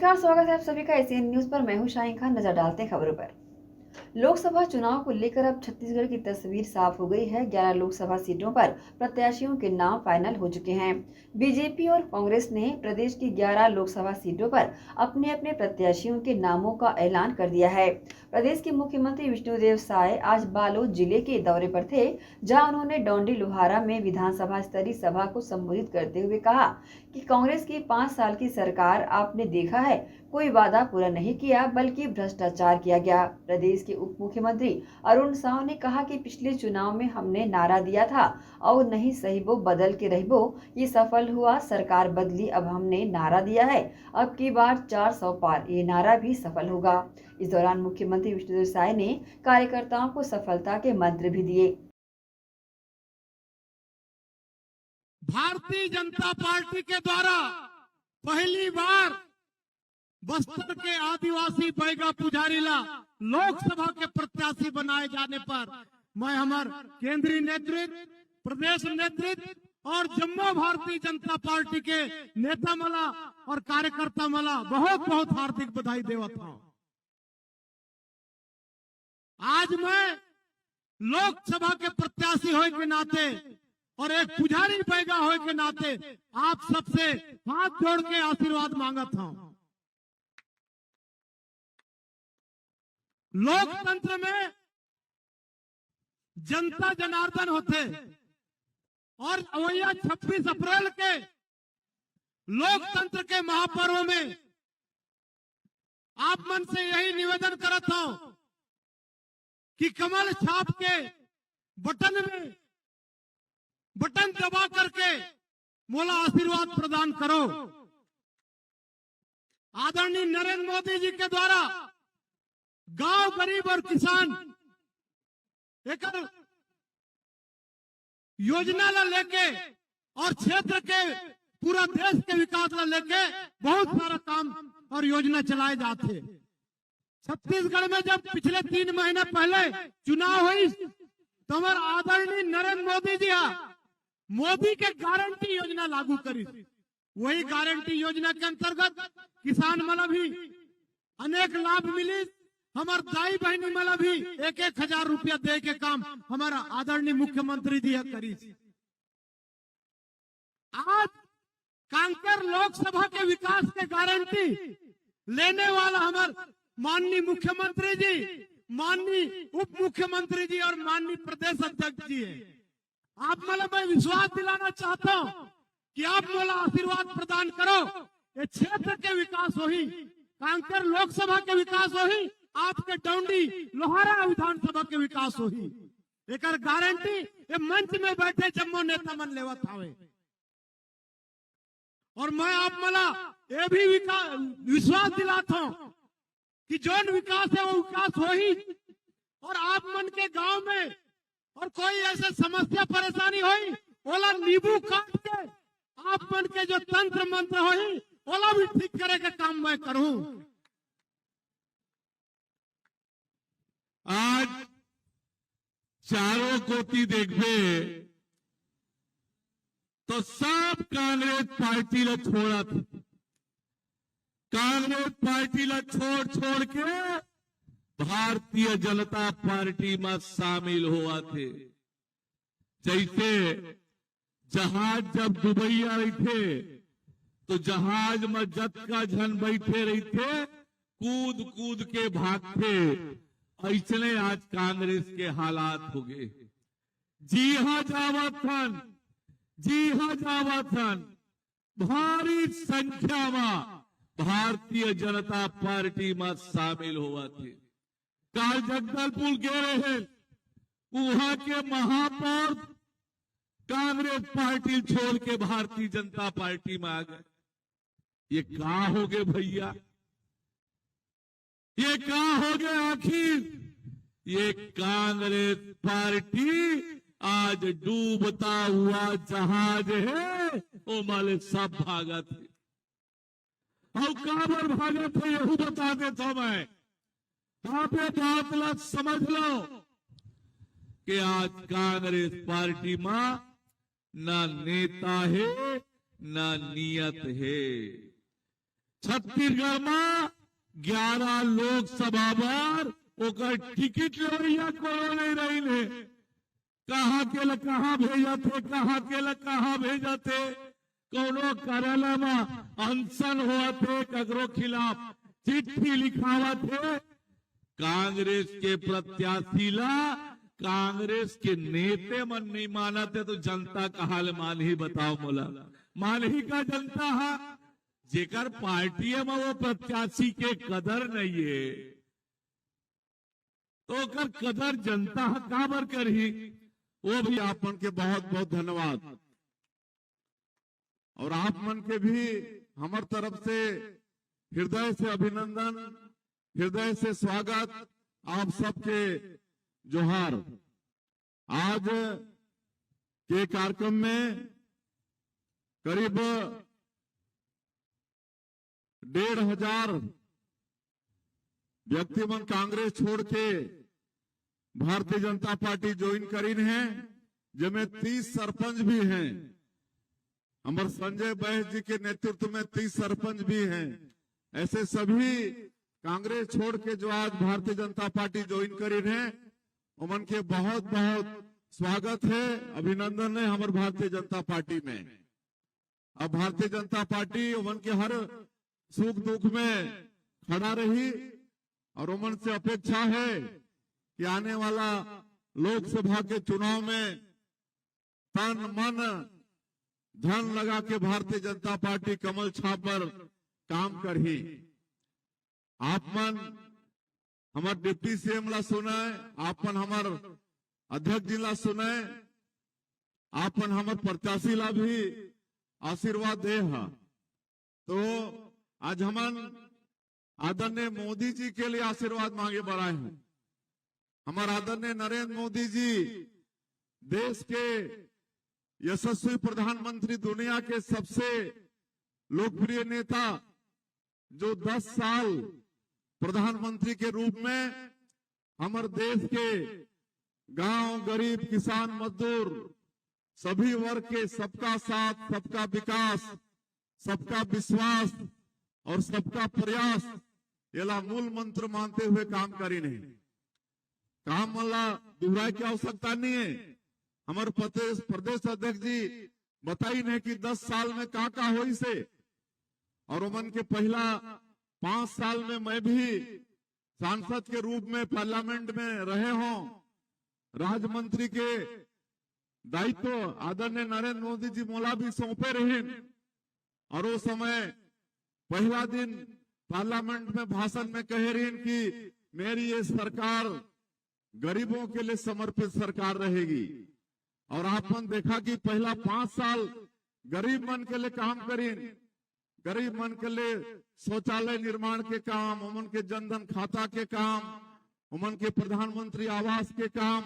नमस्कार, स्वागत है आप सभी का एसीएन न्यूज पर। मैं हूं शाहीन खान। नजर डालते हैं खबरों पर। लोकसभा चुनाव को लेकर अब छत्तीसगढ़ की तस्वीर साफ हो गई है। 11 लोकसभा सीटों पर प्रत्याशियों के नाम फाइनल हो चुके हैं। बीजेपी और कांग्रेस ने प्रदेश की 11 लोकसभा सीटों पर अपने अपने प्रत्याशियों के नामों का ऐलान कर दिया है। प्रदेश के मुख्यमंत्री विष्णुदेव साय आज बालोद जिले के दौरे पर थे, जहां उन्होंने डौंडी लोहारा में विधानसभा स्तरीय सभा को संबोधित करते हुए कहा कि कांग्रेस की 5 साल की सरकार आपने देखा है, कोई वादा पूरा नहीं किया बल्कि भ्रष्टाचार किया गया। प्रदेश के उप मुख्यमंत्री अरुण साव ने कहा कि पिछले चुनाव में हमने नारा दिया था, और नहीं सहीबो बदल के रहबो, ये सफल हुआ। सरकार बदली, अब हमने नारा दिया है, अब की बार 400 पार, ये नारा भी सफल होगा। इस दौरान मुख्यमंत्री विष्णुदेव साय ने कार्यकर्ताओं को सफलता के मंत्र भी दिए। भारतीय जनता पार्टी के द्वारा पहली बार बस्तर के आदिवासी बैगा पुजारीला लोकसभा के प्रत्याशी बनाए जाने पर मैं हमारे केंद्रीय नेतृत्व, प्रदेश नेतृत्व और जम्मू भारतीय जनता पार्टी के नेता मला और कार्यकर्ता मला बहुत बहुत हार्दिक बधाई देवत हूं। आज मैं लोकसभा के प्रत्याशी होने के नाते और एक पुजारी बैगा होने के नाते आप सबसे हाथ जोड़ के आशीर्वाद मांगत हूं। लोकतंत्र में जनता जनार्दन होते और वैया 26 अप्रैल के लोकतंत्र के महापर्व में आप मन से यही निवेदन करता हूं कि कमल छाप के बटन दबा करके मोला आशीर्वाद प्रदान करो। आदरणीय नरेंद्र मोदी जी के द्वारा गांव, गरीब और किसान एक योजना ला लेके और क्षेत्र के पूरा देश के विकास ला लेके बहुत सारा काम और योजना चलाए जाते। छत्तीसगढ़ में जब पिछले 3 महीने पहले चुनाव हुई तो हमारे आदरणीय नरेंद्र मोदी जी मोदी के गारंटी योजना लागू करी। वही गारंटी योजना के अंतर्गत किसान मला भी अनेक लाभ मिली। हमारे दाई बहनी मला भी 1-1 हजार रुपया दे के काम हमारा आदरणीय मुख्यमंत्री जी करी। आज कांकेर लोकसभा के विकास के गारंटी लेने वाला हमारे माननीय मुख्यमंत्री जी, माननीय उप मुख्यमंत्री जी और माननीय प्रदेश अध्यक्ष जी है। आप मला मैं विश्वास दिलाना चाहता हूं कि आप मला आशीर्वाद प्रदान करो। ये क्षेत्र के विकास हो ही, कांकेर लोकसभा के विकास हो ही, आपके डौंडी लोहारा विधानसभा के विकास हो ही। एक गारंटी ये मंच में बैठे जम्मू नेता मन लेवत हावे। और मैं आप मला ये भी विश्वास दिलाता हूं कि जो विकास है वो विकास हो ही। और आप मन के गांव में और कोई ऐसे समस्या परेशानी हुई, ओला नींबू काट के आप मन के जो तंत्र मंत्र हुई ओला भी ठीक करे के काम मैं करूं। आज चारों कोटि देखबे तो सब कांग्रेस पार्टी ला छोड़ा था। कांग्रेस पार्टी ला छोड़ के भारतीय जनता पार्टी में शामिल हुआ थे। जैसे जहाज जब दुबई आई थे तो जहाज में जत्का जन बैठे रही थे, कूद कूद के भागते, ऐसने आज कांग्रेस के हालात हो गए। जी हाँ जावतन, जी हाँ जावतन, भारी संख्या में भारतीय जनता पार्टी में शामिल हुआ थे। काल जगदलपुर गए हैं, वहां के महापौर कांग्रेस पार्टी छोड़ के भारतीय जनता पार्टी में आ गए। ये कहां हो गए भैया, ये कहां हो गए आखिर? ये कांग्रेस पार्टी आज डूबता हुआ जहाज है, वो माले सब भागत है। और कहां पर भागत है यही बता देता मैं। आप ये बात समझ लो कि आज कांग्रेस पार्टी में ना नेता है ना नियत है। छत्तीसगढ़ में 11 लोकसभा पर ओकर टिकट लड़ैया कोई नहीं रही ने। कहाँ के ल कहाँ भेजा थे, कहाँ के ल कहाँ भेजा थे। कोनो कार्यालय में अनशन हुआ थे, कगरो खिलाफ चिट्ठी लिखावा थे। कांग्रेस के प्रत्याशी ला कांग्रेस के नेते मन नहीं माना थे तो जनता का हाल मान ही बताओ मोला। मान ही का जनता है जेकर पार्टी में वो प्रत्याशी के कदर नहीं है तो ओकर कदर जनता काबर करही। वो भी आप मन के बहुत बहुत धन्यवाद और आप मन के भी हमार तरफ से हृदय से अभिनंदन, हृदय से स्वागत। आप सबके जोहार। आज के कार्यक्रम में करीब 1,500 व्यक्ति मन कांग्रेस छोड़ के भारतीय जनता पार्टी ज्वाइन करीन है, जिनमें 30 सरपंच भी हैं। हमारे संजय बैस जी के नेतृत्व में 30 सरपंच भी हैं। ऐसे सभी कांग्रेस छोड़ के जो आज भारतीय जनता पार्टी ज्वाइन करीन है, उमन के बहुत बहुत स्वागत है, अभिनंदन है हमारे भारतीय जनता पार्टी में। अब भारतीय जनता पार्टी उमन के हर सुख दुख में खड़ा रही और उमन से अपेक्षा है कि आने वाला लोकसभा के चुनाव में तन मन धन लगा के भारतीय जनता पार्टी कमल छाप पर काम करही। आप मन हमारे डिप्टी सीएम ला सुनाए, आपन हमार अध्यक्ष जी ला सुनाए, आपन हमार प्रत्याशी ला भी आशीर्वाद दे हा। तो आज हमन आदरणीय मोदी जी के लिए आशीर्वाद मांगे बढ़ाए हैं। हमारे आदरणीय नरेंद्र मोदी जी देश के यशस्वी प्रधानमंत्री, दुनिया के सबसे लोकप्रिय नेता, जो 10 साल प्रधानमंत्री के रूप में हमारे देश के गांव, गरीब, किसान, मजदूर सभी वर्ग के सबका साथ, सबका विकास, सबका विश्वास और सबका प्रयास येला मूल मंत्र मानते हुए काम करी नहीं। काम मला दोहराए की आवश्यकता नहीं है। हमारे प्रदेश अध्यक्ष जी बताई नहीं कि 10 साल में का हुई से, और उमन के पहला 5 साल में मैं भी सांसद के रूप में पार्लियामेंट में रहे हों। राज्य मंत्री के दायित्व आदरणीय नरेंद्र मोदी जी मोला भी सौंपे रहे और वो समय पहला दिन पार्लियामेंट में भाषण में कह रही कि मेरी ये सरकार गरीबों के लिए समर्पित सरकार रहेगी। और आपने देखा कि पहला 5 साल गरीब मन के लिए काम करें, गरीब मन के लिए शौचालय निर्माण के काम, उमन के जनधन खाता के काम, उमन के प्रधानमंत्री आवास के काम,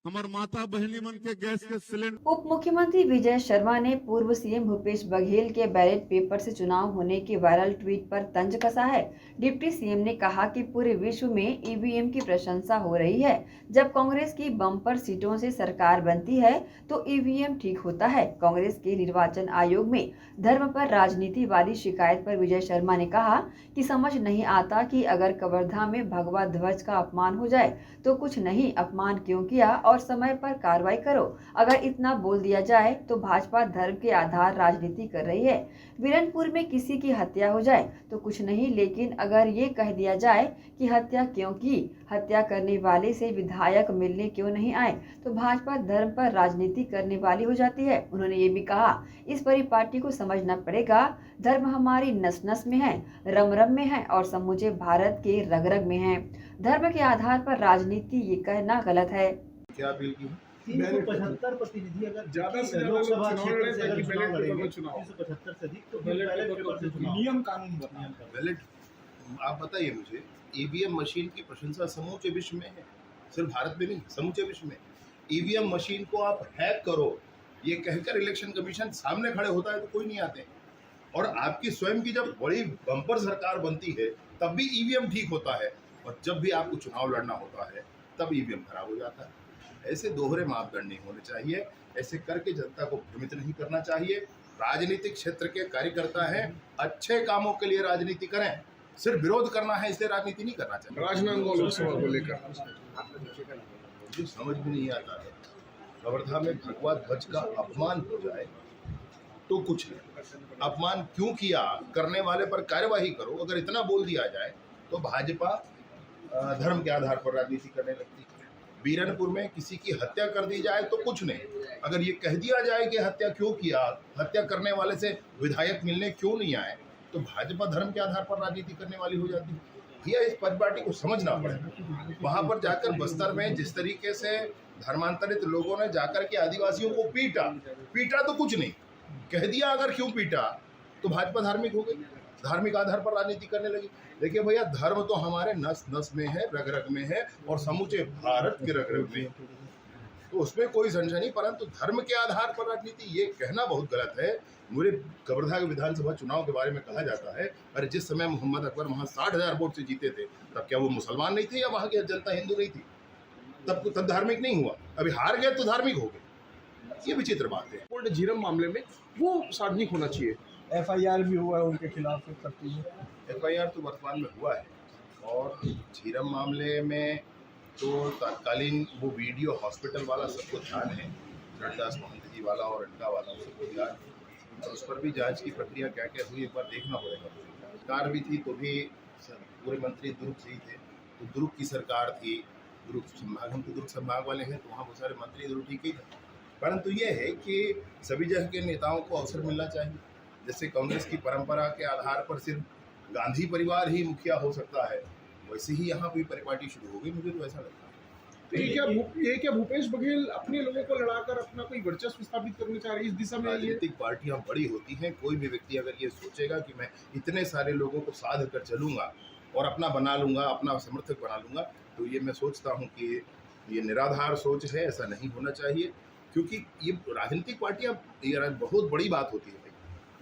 हमारे माता बहनी मन के गैस के सिलेंडर। उप मुख्यमंत्री विजय शर्मा ने पूर्व सीएम भूपेश बघेल के बैलेट पेपर से चुनाव होने के वायरल ट्वीट पर तंज कसा है। डिप्टी सीएम ने कहा कि पूरे विश्व में ईवीएम की प्रशंसा हो रही है। जब कांग्रेस की बम्पर सीटों से सरकार बनती है तो ईवीएम ठीक होता है। कांग्रेस के निर्वाचन आयोग में धर्म पर राजनीति वाली शिकायत पर विजय शर्मा ने कहा कि समझ नहीं आता कि अगर कवर्धा में भगवा ध्वज का अपमान हो जाए तो कुछ नहीं, अपमान क्यों किया और समय पर कार्रवाई करो। अगर इतना बोल दिया जाए तो भाजपा धर्म के आधार राजनीति कर रही है। वीरनपुर में किसी की हत्या हो जाए तो कुछ नहीं, लेकिन अगर ये कह दिया जाए कि हत्या क्यों की, हत्या करने वाले से विधायक मिलने क्यों नहीं आए, तो भाजपा धर्म पर राजनीति करने वाली हो जाती है। उन्होंने ये भी कहा, इस परिपाटी को समझना पड़ेगा, धर्म हमारी नस नस में है, रम रम में है और समूचे भारत के रग रग में है। धर्म के आधार पर राजनीति ये कहना गलत है। क्या बिल की 375 प्रतिनिधि अगर ज्यादा से ज्यादा लोकसभा चुनाव क्षेत्र से अगर लड़े, चुनाव बैलेट लड़ेंगे पेपर चुनाव। 375 से अधिक तो बैलेट बैलेट पेपर पेपर से पर चुनाव। नियम कानून बताओ। बैलेट आप बताइए मुझे, ईवीएम मशीन की प्रशंसा समूचे विश्व में है, सिर्फ भारत में नहीं, समूचे विश्व में। ईवीएम मशीन को आप हैक करो ये कहकर इलेक्शन कमीशन सामने खड़े होता है तो कोई नहीं आते। और आपकी स्वयं की जब बड़ी बम्पर सरकार बनती है तब भी ईवीएम ठीक होता है, और जब भी आपको चुनाव लड़ना होता है तब ईवीएम खराब हो जाता है। ऐसे दोहरे मापदंड नहीं होने चाहिए। ऐसे करके जनता को भ्रमित नहीं करना चाहिए। राजनीतिक क्षेत्र के कार्यकर्ता हैं, अच्छे कामों के लिए राजनीति करें। सिर्फ विरोध करना है इसलिए राजनीति नहीं करना चाहिए। राजनांदगांव लोकसभा को लेकर मुझे समझ में नहीं आता है, कवर्धा में भगवा ध्वज का अपमान हो जाए तो कुछ नहीं, अपमान क्यों किया, करने वाले पर कार्यवाही करो। अगर इतना बोल दिया जाए तो भाजपा धर्म के आधार पर राजनीति करने लगती है। बीरनपुर में किसी की हत्या कर दी जाए तो कुछ नहीं, अगर ये कह दिया जाए कि हत्या क्यों किया, हत्या करने वाले से विधायक मिलने क्यों नहीं आए, तो भाजपा धर्म के आधार पर राजनीति करने वाली हो जाती है। भैया इस परिपाटी को समझना पड़ेगा। वहां पर जाकर बस्तर में जिस तरीके से धर्मांतरित लोगों ने जाकर के आदिवासियों को पीटा तो कुछ नहीं, कह दिया अगर क्यों पीटा तो भाजपा धार्मिक हो गई, धार्मिक आधार पर राजनीति करने लगी। देखिए भैया, धर्म तो हमारे नस नस में है, रग रग में है और समूचे भारत के रग रग में, तो उसमें कोई संशय नहीं। परंतु धर्म के आधार पर राजनीति ये कहना बहुत गलत है। मुझे कवर्धा के विधानसभा चुनाव के बारे में कहा जाता है, अरे जिस समय मोहम्मद अकबर वहाँ 60,000 वोट से जीते थे, तब क्या वो मुसलमान नहीं थे या वहाँ की जनता हिंदू नहीं थी? तब धार्मिक नहीं हुआ, अभी हार गए तो धार्मिक हो गए। ये विचित्र बात है। ओल्ड झीरम मामले में वो सार्वजनिक होना चाहिए। FIR भी हुआ है उनके खिलाफ करती है। FIR तो वर्तमान में हुआ है, और झीरम मामले में तो तत्कालीन वो वीडियो हॉस्पिटल वाला सबको ध्यान है, रणदास महंत जी वाला और इनका वाला सबको ध्यान है, और उस पर भी जांच की प्रक्रिया क्या क्या हुई एक बार देखना पड़ेगा। सरकार भी थी तो भी पूरे मंत्री दुर्ग से ही थे, तो दुर्ग की सरकार थी, दुर्ग संभाग, हम तो दुर्ग संभाग वाले हैं, तो वहाँ बहुत सारे मंत्री दुर्ग ठीक ही थे। परंतु ये है कि सभी जगह के नेताओं को अवसर मिलना चाहिए। जैसे कांग्रेस की परंपरा के आधार पर सिर्फ गांधी परिवार ही मुखिया हो सकता है, वैसे ही यहाँ भी परिपाटी शुरू हो गई, मुझे तो ऐसा लगता है। तो ये क्या भूपेश बघेल अपने लोगों को लड़ाकर अपना कोई वर्चस्व स्थापित करना चाह रहे हैं इस दिशा में? राजनीतिक पार्टियां बड़ी होती हैं, कोई भी व्यक्ति अगर ये सोचेगा कि मैं इतने सारे लोगों को साध कर चलूंगा और अपना बना लूंगा, अपना समर्थक बना लूंगा, तो ये मैं सोचता हूँ कि ये निराधार सोच है, ऐसा नहीं होना चाहिए। क्योंकि ये राजनीतिक पार्टियां ये बहुत बड़ी बात होती है।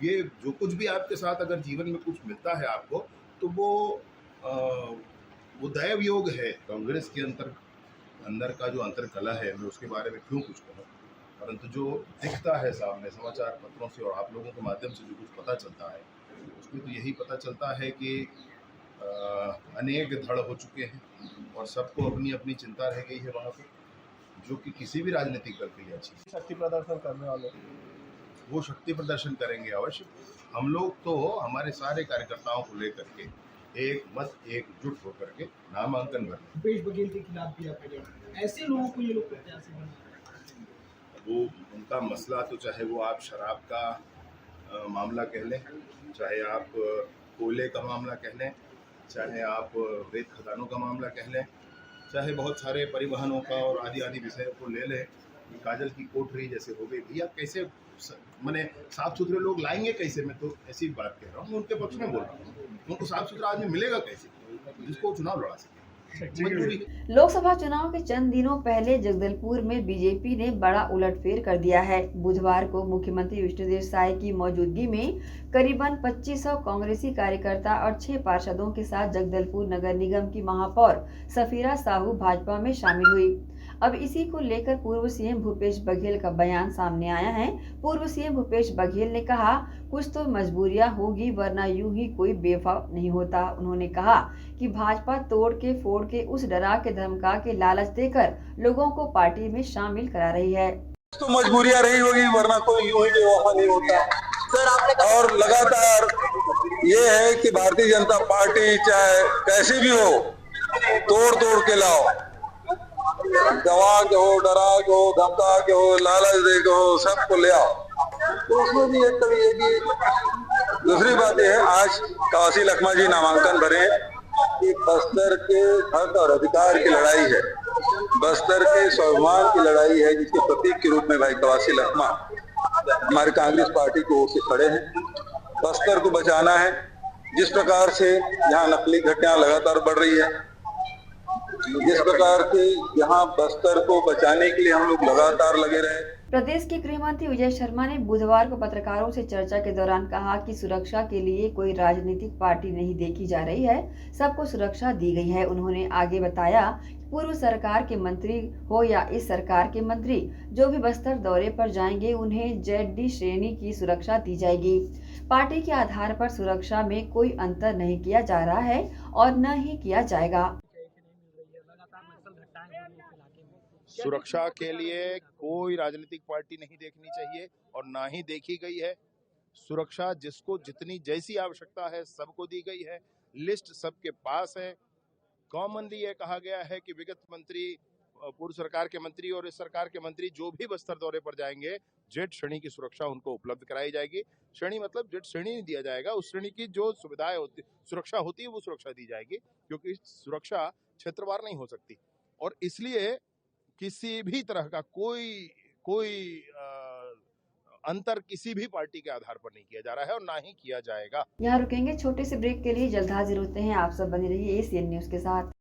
ये जो कुछ भी आपके साथ अगर जीवन में कुछ मिलता है आपको, तो वो दैव योग है। कांग्रेस के अंदर का जो अंतर कला है, मैं उसके बारे में क्यों कुछ कहूँ, परंतु जो दिखता है सामने समाचार पत्रों से और आप लोगों के माध्यम से जो कुछ पता चलता है, उसमें तो यही पता चलता है कि अनेक धड़ हो चुके हैं और सबको अपनी अपनी चिंता रह गई है वहाँ पर, जो कि किसी भी राजनीतिक दल के लिए अच्छी। शक्ति प्रदर्शन करने वाले वो शक्ति प्रदर्शन करेंगे अवश्य। हम लोग तो हमारे सारे कार्यकर्ताओं को लेकर के एक मत एकजुट होकर के नामांकन भरें। भूपेश बघेल के खिलाफ भी आप ऐसे लोगों को ये लोग प्रत्याशी बनाते, वो उनका मसला, तो चाहे वो आप शराब का मामला कह लें, चाहे आप कोयले का मामला कह लें, चाहे आप रेत खदानों का मामला कह लें, चाहे बहुत सारे परिवहनों का और आदि विषयों को ले लें। काजल की कोठरी जैसे हो गई, भैया कैसे मैंने साफ सुथरे लोग लाएंगे कैसे? मैं तो ऐसी बात कह रहा हूँ, उनके पक्ष में बोल रहा हूँ। उनको साफ सुथरा आदमी मिलेगा कैसे जिसको चुनाव लड़ा सके? लोकसभा चुनाव के चंद दिनों पहले जगदलपुर में बीजेपी ने बड़ा उलटफेर कर दिया है। बुधवार को मुख्यमंत्री विष्णुदेव साय की मौजूदगी में करीबन 2500 कांग्रेसी कार्यकर्ता और 6 पार्षदों के साथ जगदलपुर नगर निगम की महापौर सफीरा साहू भाजपा में शामिल हुई। अब इसी को लेकर पूर्व सीएम भूपेश बघेल का बयान सामने आया है। पूर्व सीएम भूपेश बघेल ने कहा, कुछ तो मजबूरियां होगी वरना यूं ही कोई बेवफा नहीं होता। उन्होंने कहा कि भाजपा तोड़ के फोड़ के उस डरा के धमका के लालच देकर लोगों को पार्टी में शामिल करा रही है। तो मजबूरियां रही होगी वरना कोई यूं ही बेवफा नहीं होता। और लगातार ये है कि भारतीय जनता पार्टी चाहे कैसी भी हो, तोड़ तोड़ के लाओ, दवा के हो, डरा के हो, धमका के हो, लालच दे के हो, सबको ले आओ। तो उसमें भी एक कभी ये भी दूसरी बात यह है, आज काशी लखमा जी नामांकन भरे कि बस्तर के हक और अधिकार की लड़ाई है, बस्तर के स्वाभिमान की लड़ाई है, जिसके प्रतीक के रूप में भाई काशी लखमा हमारी कांग्रेस पार्टी की ओर से खड़े हैं। बस्तर को बचाना है। जिस प्रकार से यहाँ नकली घटनाएं लगातार बढ़ रही है, जिस प्रकार से यहाँ बस्तर को बचाने के लिए हम लोग लगातार लगे रहे, प्रदेश के गृह मंत्री विजय शर्मा ने बुधवार को पत्रकारों से चर्चा के दौरान कहा कि सुरक्षा के लिए कोई राजनीतिक पार्टी नहीं देखी जा रही है, सबको सुरक्षा दी गई है। उन्होंने आगे बताया, पूर्व सरकार के मंत्री हो या इस सरकार के मंत्री, जो भी बस्तर दौरे पर जाएंगे उन्हें ZD श्रेणी की सुरक्षा दी जाएगी। पार्टी के आधार पर सुरक्षा में कोई अंतर नहीं किया जा रहा है और न ही किया जाएगा। सुरक्षा के लिए कोई राजनीतिक पार्टी नहीं देखनी चाहिए और ना ही देखी गई है। सुरक्षा जिसको जितनी जैसी आवश्यकता है सबको दी गई है, लिस्ट सबके पास है। कॉमनली ये कहा गया है कि विगत मंत्री, पूर्व सरकार के मंत्री और इस सरकार के मंत्री जो भी बस्तर दौरे पर जाएंगे, जेड श्रेणी की सुरक्षा उनको उपलब्ध कराई जाएगी। श्रेणी मतलब जेड श्रेणी नहीं दिया जाएगा, उस श्रेणी की जो सुविधाएं होती, सुरक्षा होती है वो सुरक्षा दी जाएगी, क्योंकि सुरक्षा क्षेत्रवार नहीं हो सकती और इसलिए किसी भी तरह का कोई अंतर किसी भी पार्टी के आधार पर नहीं किया जा रहा है और ना ही किया जाएगा। यहाँ रुकेंगे छोटे से ब्रेक के लिए, जल्द हाजिर होते हैं। आप सब बने रहिए ACN न्यूज के साथ।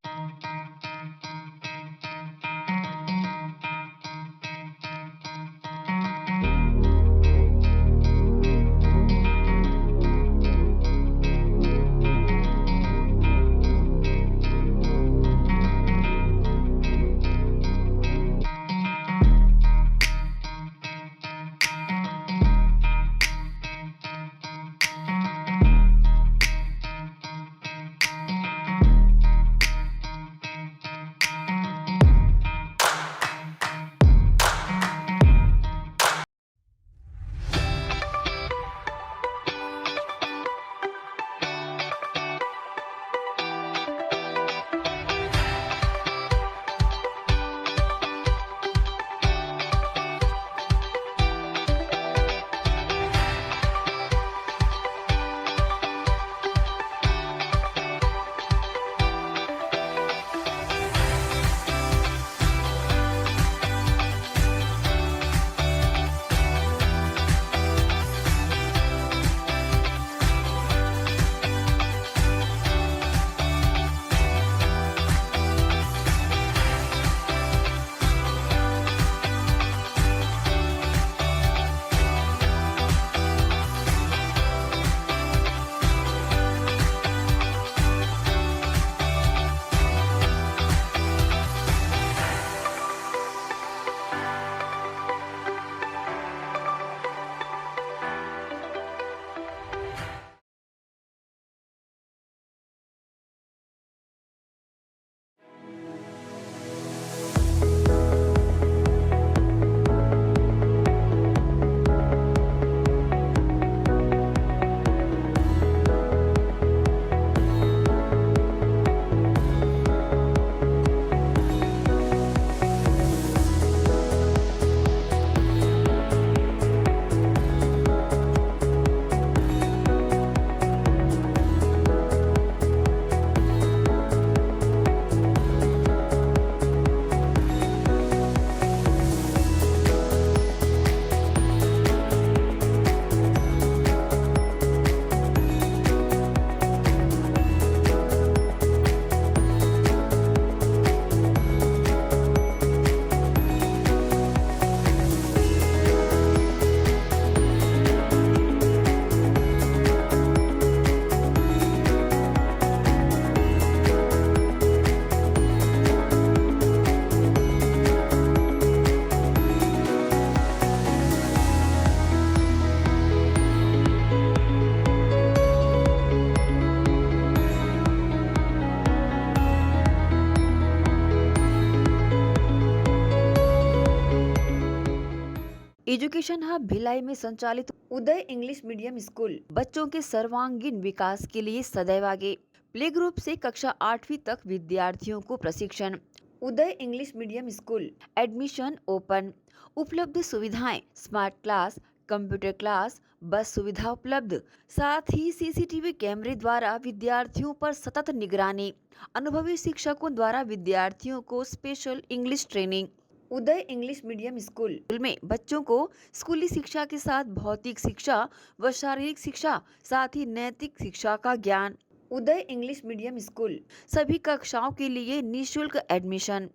एजुकेशन हब भिलाई में संचालित उदय इंग्लिश मीडियम स्कूल बच्चों के सर्वांगीण विकास के लिए सदैव आगे। प्ले ग्रुप से कक्षा 8वीं तक विद्यार्थियों को प्रशिक्षण। Uday English medium school admission open. उपलब्ध सुविधाएं स्मार्ट क्लास, कंप्यूटर क्लास, बस सुविधा उपलब्ध, साथ ही CCTV कैमरे द्वारा विद्यार्थियों पर सतत निगरानी। अनुभवी शिक्षकों द्वारा विद्यार्थियों को स्पेशल इंग्लिश ट्रेनिंग। उदय इंग्लिश मीडियम स्कूल में बच्चों को स्कूली शिक्षा के साथ भौतिक शिक्षा व शारीरिक शिक्षा, साथ ही नैतिक शिक्षा का ज्ञान। उदय इंग्लिश मीडियम स्कूल सभी कक्षाओं के लिए निःशुल्क एडमिशन।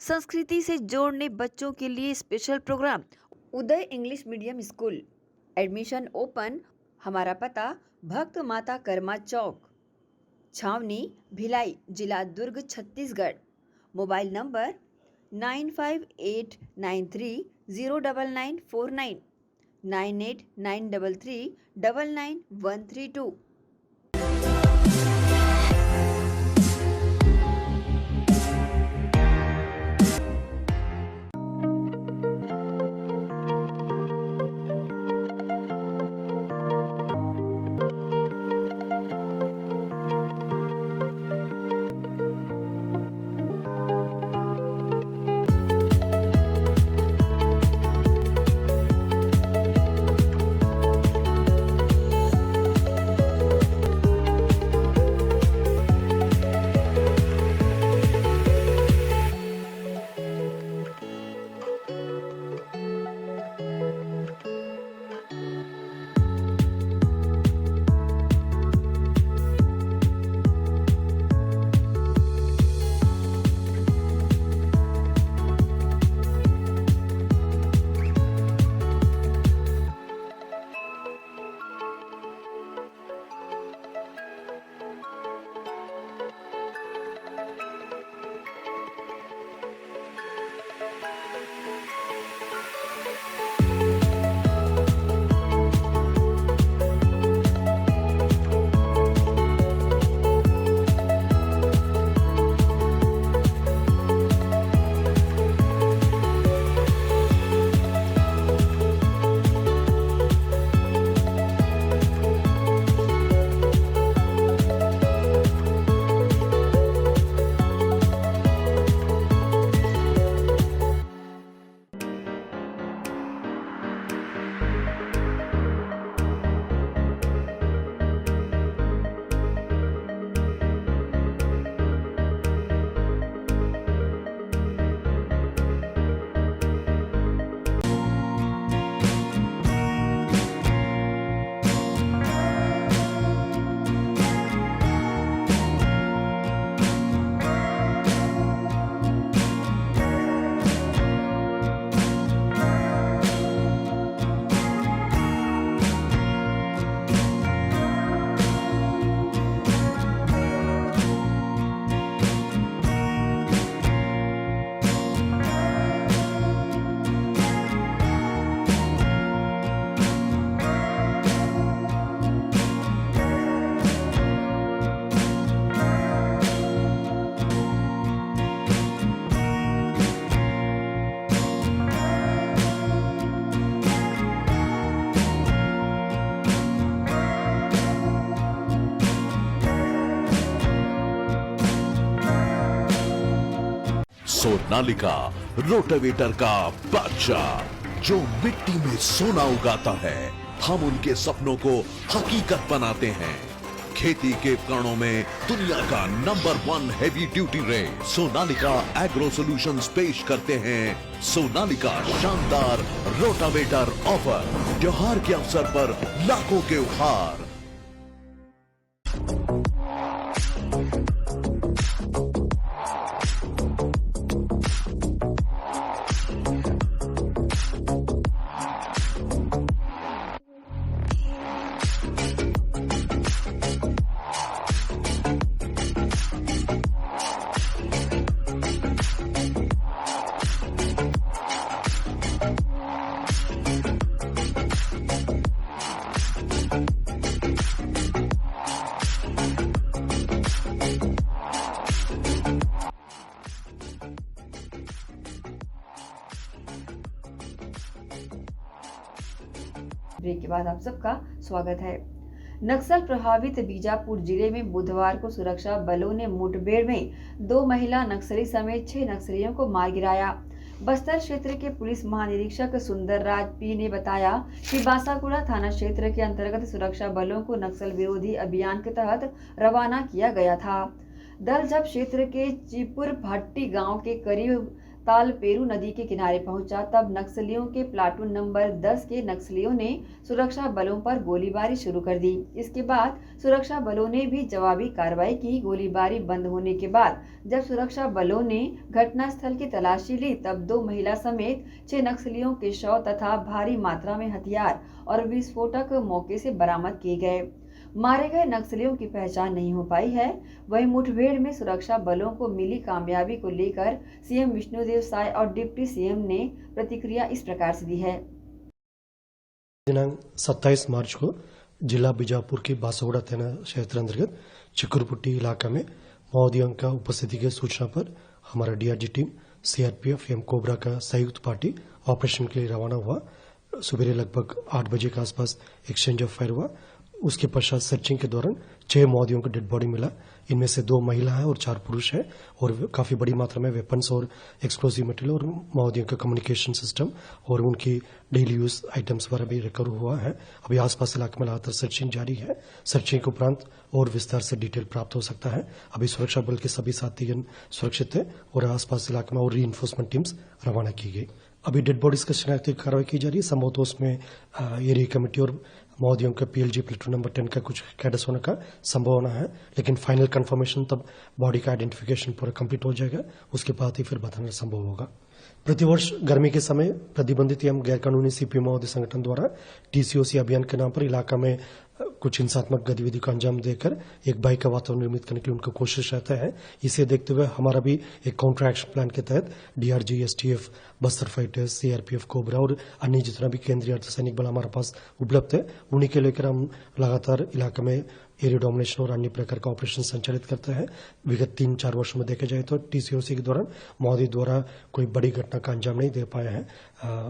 संस्कृति से जोड़ने बच्चों के लिए special programme. Uday English medium school, admission open. हमारा पता भक्त माता कर्मा चौक, छावनी भिलाई, जिला Durg, Chhattisgarh. Mobile number 9589309949, 9893399132। Sonalika rotavator का बादशाह, जो मिट्टी में सोना उगाता है। हम उनके सपनों को हकीकत बनाते हैं। खेती के उपकरणों में दुनिया का number 1 heavy duty rate Sonalika agro solutions पेश करते हैं सोनालिका शानदार रोटावेटर ऑफर। त्योहार के अवसर पर लाखों के उपहार। ब्रेक के बाद आप सबका स्वागत है। नक्सल प्रभावित बीजापुर जिले में बुधवार को सुरक्षा बलों ने मुठभेड़ में 2 महिला नक्सली समेत 6 नक्सलियों को मार गिराया। बस्तर क्षेत्र के पुलिस महानिरीक्षक सुंदर राज पी ने बताया कि बासागुड़ा थाना क्षेत्र के अंतर्गत सुरक्षा बलों को नक्सल विरोधी अभियान के तहत रवाना किया गया था। दल जब क्षेत्र के चिपुर भट्टी गांव के करीब तालपेरू नदी के किनारे पहुंचा तब नक्सलियों के प्लाटून नंबर 10 के नक्सलियों ने सुरक्षा बलों पर गोलीबारी शुरू कर दी। इसके बाद सुरक्षा बलों ने भी जवाबी कार्रवाई की। गोलीबारी बंद होने के बाद जब सुरक्षा बलों ने घटनास्थल की तलाशी ली तब 2 महिला समेत 6 नक्सलियों के शव तथा भारी मात्रा में हथियार और विस्फोटक मौके से बरामद किए गए। मारे गए नक्सलियों की पहचान नहीं हो पाई है। वहीं मुठभेड़ में सुरक्षा बलों को मिली कामयाबी को लेकर सीएम विष्णुदेव साय और डिप्टी सीएम ने प्रतिक्रिया इस प्रकार से दी है। दिनांक 27 मार्च को जिला बीजापुर के बासोड़ा थाना क्षेत्र अंतर्गत चिकुरपुट्टी इलाका में माओवादियों का उपस्थिति की सूचना पर हमारा डीआरजी टीम सीआरपीएफ एवं कोबरा का संयुक्त पार्टी ऑपरेशन के लिए रवाना हुआ। सुबह लगभग 8 बजे के आसपास एक्सचेंज ऑफ फायर हुआ। उसके पश्चात सर्चिंग के दौरान 6 माओवादियों का डेड बॉडी मिला। इनमें से 2 महिला हैं और 4 पुरुष हैं और काफी बड़ी मात्रा में वेपन्स और एक्सप्लोसिव मटेरियल और माओवादियों का कम्युनिकेशन सिस्टम और उनकी डेली यूज आइटम्स वगैरह भी रिकवर हुआ है। अभी आसपास इलाके में लगातार सर्चिंग जारी है। सर्चिंग के उपरांत और विस्तार से डिटेल प्राप्त हो सकता है। अभी सुरक्षा बल के सभी साथीगण सुरक्षित है और आसपास इलाके में और री-इन्फोर्समेंट टीम्स रवाना की गई। अभी डेड बॉडीज का शिनाख्त की कार्रवाई की जा रही है। संभवतः उसमें एरिया कमेटी और माओवादियों का पीएलजी प्लेटून नंबर 10 का कुछ कैडेट्स होने का संभावना है, लेकिन फाइनल कंफर्मेशन तब बॉडी का आइडेंटिफिकेशन पूरा कंप्लीट हो जाएगा, उसके बाद ही फिर बताना संभव होगा। प्रतिवर्ष गर्मी के समय प्रतिबंधित एवं गैरकानूनी सीपीएम माओवादी संगठन द्वारा टीसीओसी अभियान के नाम पर इलाका में कुछ हिंसात्मक गतिविधि को अंजाम देकर एक भय का वातावरण निर्मित करने की उनका कोशिश रहता है। इसे देखते हुए हमारा भी एक काउंटर एक्शन प्लान के तहत DRG, STF, Bastar fighters, CRPF, cobra और अन्य जितना भी केंद्रीय अर्धसैनिक बल हमारे पास उपलब्ध है, उन्हीं के लेकर हम लगातार इलाके में एरिया डोमिनेशन और अन्य प्रकार का ऑपरेशन संचालित करते हैं। विगत 3-4 वर्षों में देखा जाए तो टीसीओसी के दौरान माओवादी द्वारा कोई बड़ी घटना का अंजाम नहीं दे पाया है।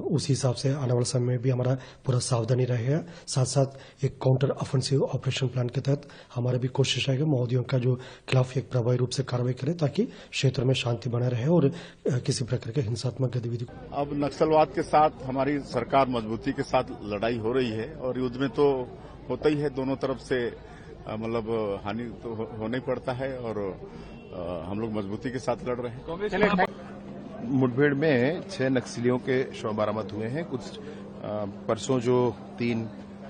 उसी हिसाब से आने वाले समय में भी हमारा पूरा सावधानी रहेगा। साथ साथ एक काउंटर ऑफेंसिव ऑपरेशन प्लान के तहत हमारा भी कोशिश रहेगा माओवादियों का जो खिलाफ एक प्रभावी रूप से कार्रवाई करे ताकि क्षेत्र में शांति बना रहे और किसी प्रकार के हिंसात्मक गतिविधि। अब नक्सलवाद के साथ हमारी सरकार मजबूती के साथ लड़ाई हो रही है और युद्ध में तो होता ही है, दोनों तरफ से मतलब हानि तो होना ही पड़ता है और हम लोग मजबूती के साथ लड़ रहे हैं। मुठभेड़ में 6 नक्सलियों के शव बरामद हुए हैं। कुछ परसों जो 3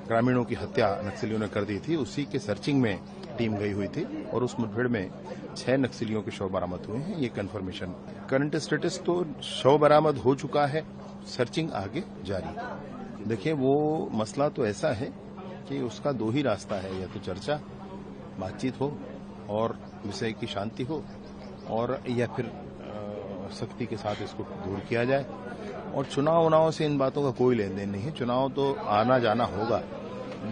ग्रामीणों की हत्या नक्सलियों ने कर दी थी, उसी के सर्चिंग में टीम गई हुई थी और उस मुठभेड़ में 6 नक्सलियों के शव बरामद हुए हैं। ये कंफर्मेशन। करंट स्टेटस तो शव बरामद हो चुका है, सर्चिंग आगे जारी। देखिए, वो मसला तो ऐसा है कि उसका 2 ही रास्ता है, या तो चर्चा बातचीत हो और विषय की शांति हो, और या फिर सख्ती के साथ इसको दूर किया जाए। और चुनाव से इन बातों का कोई लेन देन नहीं है। चुनाव तो आना जाना होगा,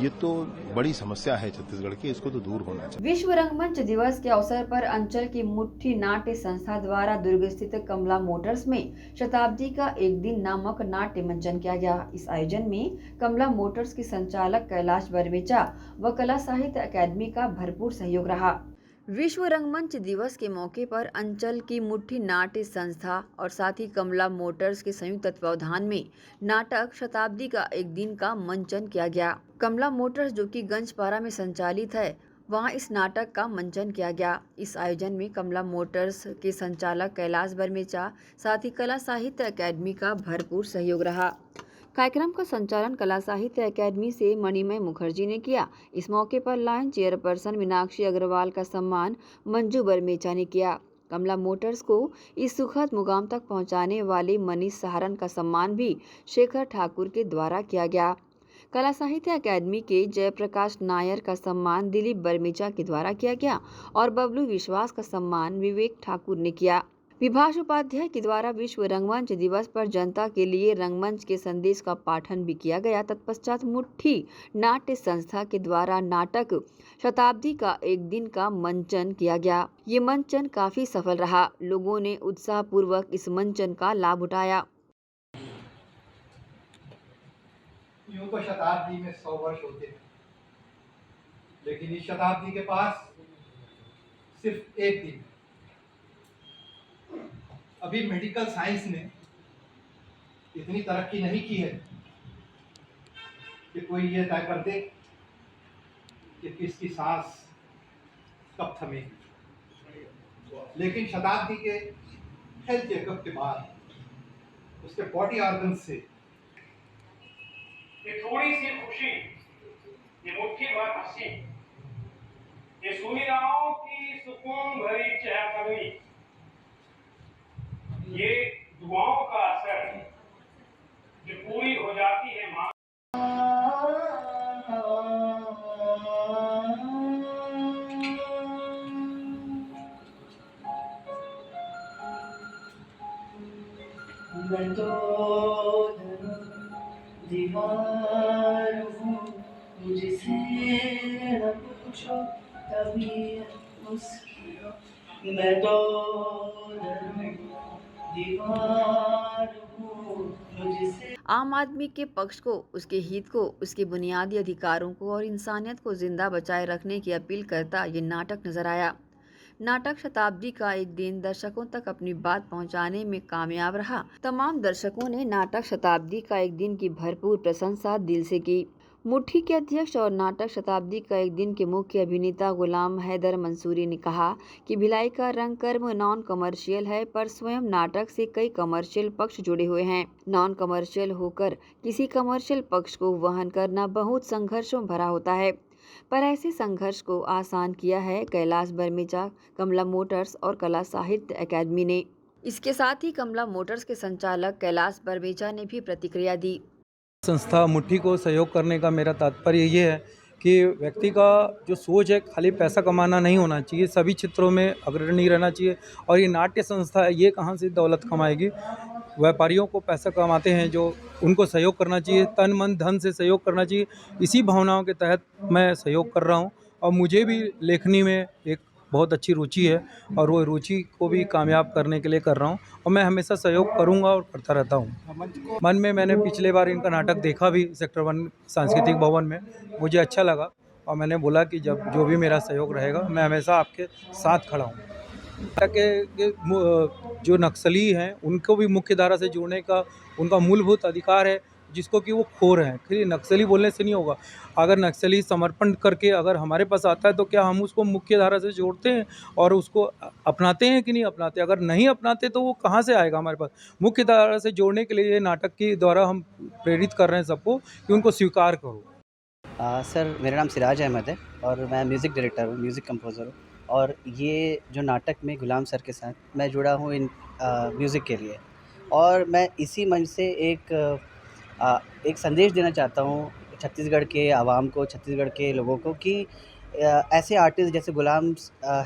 ये तो बड़ी समस्या है छत्तीसगढ़ की, इसको तो दूर होना चाहिए। विश्व रंगमंच दिवस के अवसर पर अंचल की मुट्ठी नाट्य संस्था द्वारा दुर्ग स्थित कमला मोटर्स में शताब्दी का एक दिन नामक नाट्य मंचन किया गया। इस आयोजन में कमला मोटर्स के संचालक कैलाश बरवेचा व कला साहित्य अकादमी का भरपूर सहयोग रहा। विश्व रंगमंच दिवस के मौके पर अंचल की मुट्ठी नाट्य संस्था और साथ ही कमला मोटर्स के संयुक्त तत्वावधान में नाटक शताब्दी का एक दिन का मंचन किया गया। कमला मोटर्स जो कि गंजपारा में संचालित है, वहां इस नाटक का मंचन किया गया। इस आयोजन में कमला मोटर्स के संचालक कैलाश बरमेचा साथ ही कला साहित्य अकादमी का भरपूर सहयोग रहा। कार्यक्रम का संचालन कला साहित्य अकादमी से मणिमय मुखर्जी ने किया। इस मौके पर लायन चेयरपर्सन मीनाक्षी अग्रवाल का सम्मान मंजू बरमेचा ने किया। कमला मोटर्स को इस सुखद मुकाम तक पहुंचाने वाले मनीष सहारन का सम्मान भी शेखर ठाकुर के द्वारा किया गया। कला साहित्य अकादमी के जयप्रकाश नायर का सम्मान दिलीप बरमेचा के द्वारा किया गया और बबलू विश्वास का सम्मान विवेक ठाकुर ने किया। विभाष उपाध्याय के द्वारा विश्व रंगमंच दिवस पर जनता के लिए रंगमंच के संदेश का पाठन भी किया गया। तत्पश्चात मुट्ठी नाट्य संस्था के द्वारा नाटक शताब्दी का एक दिन का मंचन किया गया। ये मंचन काफी सफल रहा। लोगों ने उत्साहपूर्वक इस मंचन का लाभ उठाया। यूं तो शताब्दी में 100 वर्ष होते हैं, लेकिन इस शताब्दी के पास सिर्फ एक दिन। अभी मेडिकल साइंस ने इतनी तरक्की नहीं की है कि कोई ये तय कर दे कि किसकी सांस कब थमेगी, लेकिन शताब्दी के हेल्थ चेकअप के बाद उसके बॉडी ऑर्गन से ये थोड़ी सी खुशी, ये मुट्ठी भर हंसी, ये सुविधाओं की सुकून भरी चहलकदमी, ये दुआओं का असर जो पूरी हो जाती है माँ। मैं तो दीवार हूँ, मुझसे न पूछो तबीयत उसकी, मैं तो दीवार हूँ, मुझसे। आम आदमी के पक्ष को, उसके हित को, उसके बुनियादी अधिकारों को और इंसानियत को जिंदा बचाए रखने की अपील करता ये नाटक नजर आया। नाटक शताब्दी का एक दिन दर्शकों तक अपनी बात पहुंचाने में कामयाब रहा। तमाम दर्शकों ने नाटक शताब्दी का एक दिन की भरपूर प्रशंसा दिल से की। मुट्ठी के अध्यक्ष और नाटक शताब्दी का एक दिन के मुख्य अभिनेता गुलाम हैदर मंसूरी ने कहा कि भिलाई का रंग कर्म नॉन कमर्शियल है, पर स्वयं नाटक से कई कमर्शियल पक्ष जुड़े हुए हैं। नॉन कमर्शियल होकर किसी कमर्शियल पक्ष को वहन करना बहुत संघर्षों भरा होता है, पर ऐसे संघर्ष को आसान किया है कैलाश बर्मेचा, कमला मोटर्स और कला साहित्य अकादमी ने। इसके साथ ही कमला मोटर्स के संचालक कैलाश बर्मेचा ने भी प्रतिक्रिया दी। संस्था मुट्ठी को सहयोग करने का मेरा तात्पर्य ये है कि व्यक्ति का जो सोच है खाली पैसा कमाना नहीं होना चाहिए, सभी क्षेत्रों में अग्रणी रहना चाहिए। और ये नाट्य संस्था है, ये कहाँ से दौलत कमाएगी? व्यापारियों को पैसा कमाते हैं जो उनको सहयोग करना चाहिए, तन मन धन से सहयोग करना चाहिए। इसी भावनाओं के तहत मैं सहयोग कर रहा हूँ और मुझे भी लेखनी में एक बहुत अच्छी रुचि है और वो रुचि को भी कामयाब करने के लिए कर रहा हूँ और मैं हमेशा सहयोग करूँगा और करता रहता हूँ। मन में मैंने पिछले बार इनका नाटक देखा भी सेक्टर 1 सांस्कृतिक भवन में, मुझे अच्छा लगा और मैंने बोला कि जब जो भी मेरा सहयोग रहेगा मैं हमेशा आपके साथ खड़ा हूँ। के जो नक्सली हैं उनको भी मुख्य धारा से जोड़ने का उनका मूलभूत अधिकार है, जिसको कि वो खो रहे हैं। फिर नक्सली बोलने से नहीं होगा। अगर नक्सली समर्पण करके अगर हमारे पास आता है तो क्या हम उसको मुख्य धारा से जोड़ते हैं और उसको अपनाते हैं कि नहीं अपनाते? अगर नहीं अपनाते तो वो कहाँ से आएगा हमारे पास? मुख्य धारा से जोड़ने के लिए ये नाटक के द्वारा हम प्रेरित कर रहे हैं सबको कि उनको स्वीकार करो। सर, मेरा नाम सिराज अहमद है और मैं म्यूज़िक डायरेक्टर हूँ, म्यूज़िक कंपोज़र हूँ। और ये जो नाटक में गुलाम सर के साथ मैं जुड़ा हूँ इन म्यूज़िक के लिए, और मैं इसी मंच से एक संदेश देना चाहता हूँ छत्तीसगढ़ के आवाम को, छत्तीसगढ़ के लोगों को कि ऐसे आर्टिस्ट जैसे गुलाम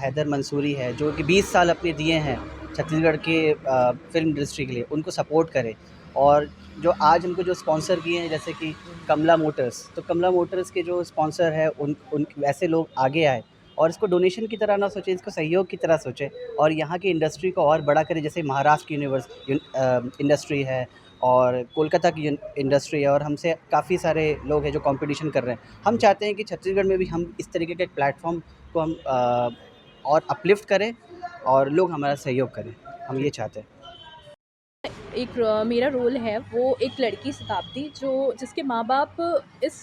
हैदर मंसूरी है जो कि 20 साल अपने दिए हैं छत्तीसगढ़ के फिल्म इंडस्ट्री के लिए, उनको सपोर्ट करें। और जो आज उनको जो स्पॉन्सर किए हैं जैसे कि कमला मोटर्स, तो कमला मोटर्स के जो स्पॉन्सर है उन वैसे लोग आगे आए और इसको डोनेशन की तरह ना सोचें, इसको सहयोग की तरह सोचें और यहाँ की इंडस्ट्री को और बड़ा करें। जैसे महाराष्ट्र की इंडस्ट्री है और कोलकाता की इंडस्ट्री है और हमसे काफ़ी सारे लोग हैं जो कंपटीशन कर रहे हैं। हम चाहते हैं कि छत्तीसगढ़ में भी हम इस तरीके के प्लेटफॉर्म को हम और अपलिफ्ट करें और लोग हमारा सहयोग करें, हम ये चाहते हैं। एक मेरा रोल है वो एक लड़की शताब्दी जिसके माँ बाप इस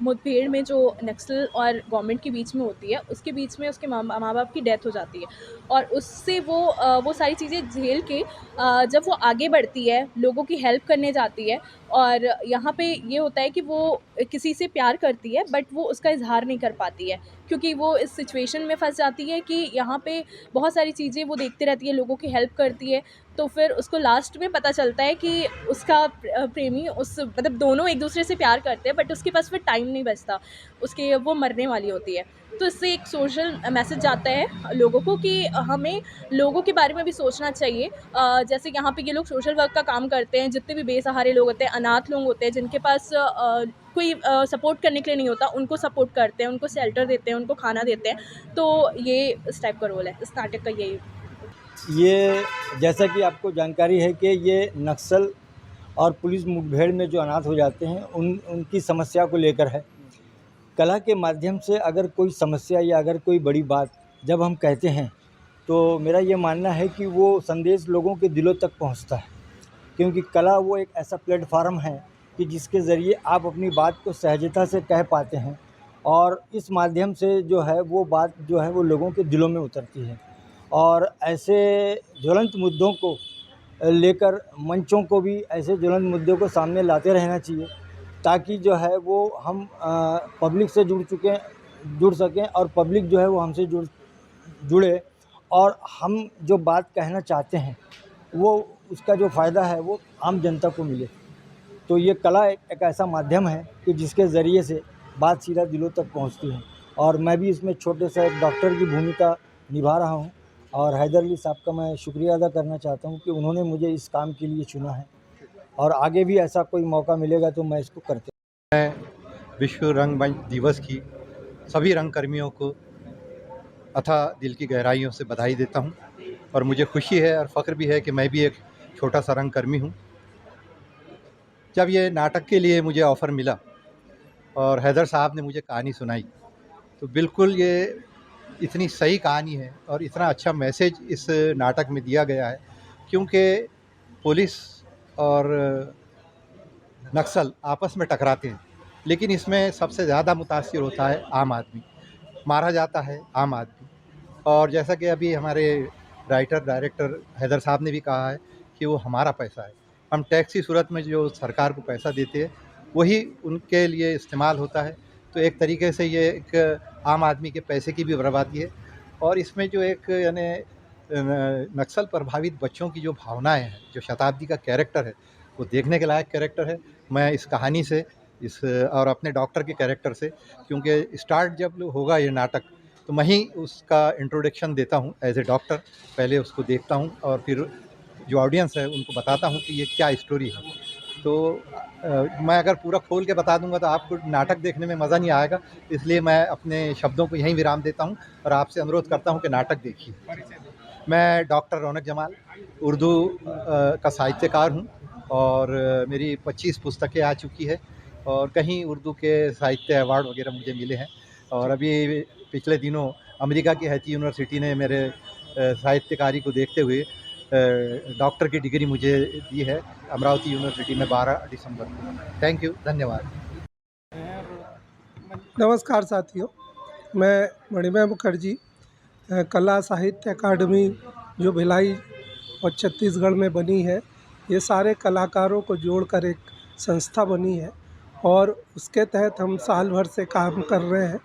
मुठभेड़ में जो नक्सल और गवर्नमेंट के बीच में होती है, उसके बीच में उसके माँ बाप की डेथ हो जाती है और उससे वो सारी चीज़ें झेल के जब वो आगे बढ़ती है, लोगों की हेल्प करने जाती है और यहाँ पे ये होता है कि वो किसी से प्यार करती है बट वो उसका इजहार नहीं कर पाती है क्योंकि वो इस सिचुएशन में फंस जाती है कि यहाँ पे बहुत सारी चीज़ें वो देखती रहती है, लोगों की हेल्प करती है। तो फिर उसको लास्ट में पता चलता है कि उसका प्रेमी मतलब दोनों एक दूसरे से प्यार करते हैं बट उसके पास फिर टाइम नहीं बचता, वो मरने वाली होती है। तो इससे एक सोशल मैसेज जाता है लोगों को कि हमें लोगों के बारे में भी सोचना चाहिए। जैसे यहाँ पे ये लोग सोशल वर्क का काम करते हैं, जितने भी बेसहारे लोग होते हैं, अनाथ लोग होते हैं जिनके पास कोई सपोर्ट करने के लिए नहीं होता, उनको सपोर्ट करते हैं, उनको शेल्टर देते हैं, उनको खाना देते हैं। तो ये इस टाइप का रोल है इस नाटक का। ये जैसा कि आपको जानकारी है कि ये नक्सल और पुलिस मुठभेड़ में जो अनाथ हो जाते हैं उनकी समस्या को लेकर है। कला के माध्यम से अगर कोई समस्या या अगर कोई बड़ी बात जब हम कहते हैं तो मेरा ये मानना है कि वो संदेश लोगों के दिलों तक पहुंचता है, क्योंकि कला वो एक ऐसा प्लेटफार्म है कि जिसके ज़रिए आप अपनी बात को सहजता से कह पाते हैं और इस माध्यम से जो है वो बात जो है वो लोगों के दिलों में उतरती है और ऐसे ज्वलंत मुद्दों को लेकर मंचों को भी ऐसे ज्वलंत मुद्दों को सामने लाते रहना चाहिए, ताकि जो है वो हम पब्लिक से जुड़ सकें और पब्लिक जो है वो हमसे जुड़े और हम जो बात कहना चाहते हैं वो उसका जो फ़ायदा है वो आम जनता को मिले। तो ये कला एक ऐसा माध्यम है कि जिसके ज़रिए से बात सीधा दिलों तक पहुंचती है, और मैं भी इसमें छोटे से एक डॉक्टर की भूमिका निभा रहा हूं। और हैदर अली साहब का मैं शुक्रिया अदा करना चाहता हूं कि उन्होंने मुझे इस काम के लिए चुना है, और आगे भी ऐसा कोई मौका मिलेगा तो मैं इसको करते। मैं विश्व रंगमंच दिवस की सभी रंगकर्मियों को अथाह दिल की गहराइयों से बधाई देता हूं, और मुझे खुशी है और फ़ख्र भी है कि मैं भी एक छोटा सा रंगकर्मी हूं। जब ये नाटक के लिए मुझे ऑफ़र मिला और हैदर साहब ने मुझे कहानी सुनाई, तो बिल्कुल ये इतनी सही कहानी है और इतना अच्छा मैसेज इस नाटक में दिया गया है, क्योंकि पुलिस और नक्सल आपस में टकराते हैं, लेकिन इसमें सबसे ज़्यादा मुतासिर होता है आम आदमी, मारा जाता है आम आदमी। और जैसा कि अभी हमारे राइटर डायरेक्टर हैदर साहब ने भी कहा है कि वो हमारा पैसा है, हम टैक्स की सूरत में जो सरकार को पैसा देते हैं वही उनके लिए इस्तेमाल होता है। तो एक तरीके से ये एक आम आदमी के पैसे की भी बर्बादी है। और इसमें जो एक यानी नक्सल प्रभावित बच्चों की जो भावनाएं हैं, जो शताब्दी का कैरेक्टर है, वो देखने के लायक कैरेक्टर है। मैं इस कहानी से और अपने डॉक्टर के कैरेक्टर से, क्योंकि स्टार्ट जब होगा ये नाटक तो मैं ही उसका इंट्रोडक्शन देता हूँ एज ए डॉक्टर, पहले उसको देखता हूँ और फिर जो ऑडियंस है उनको बताता हूँ कि ये क्या स्टोरी है। तो मैं अगर पूरा खोल के बता दूंगा तो आपको नाटक देखने में मज़ा नहीं आएगा, इसलिए मैं अपने शब्दों को यहीं विराम देता हूं और आपसे अनुरोध करता हूं कि नाटक देखिए। मैं डॉक्टर रौनक जमाल उर्दू का साहित्यकार हूं और मेरी 25 पुस्तकें आ चुकी है और कहीं उर्दू के साहित्य अवार्ड वगैरह मुझे मिले हैं। और अभी पिछले दिनों अमेरिका की हैती यूनिवर्सिटी ने मेरे साहित्यकारी को देखते हुए डॉक्टर की डिग्री मुझे दी है अमरावती यूनिवर्सिटी में 12 दिसंबर को। थैंक यू, धन्यवाद। नमस्कार साथियों, मैं मणिमय मुखर्जी, कला साहित्य अकादमी जो भिलाई और छत्तीसगढ़ में बनी है, ये सारे कलाकारों को जोड़कर एक संस्था बनी है और उसके तहत हम साल भर से काम कर रहे हैं।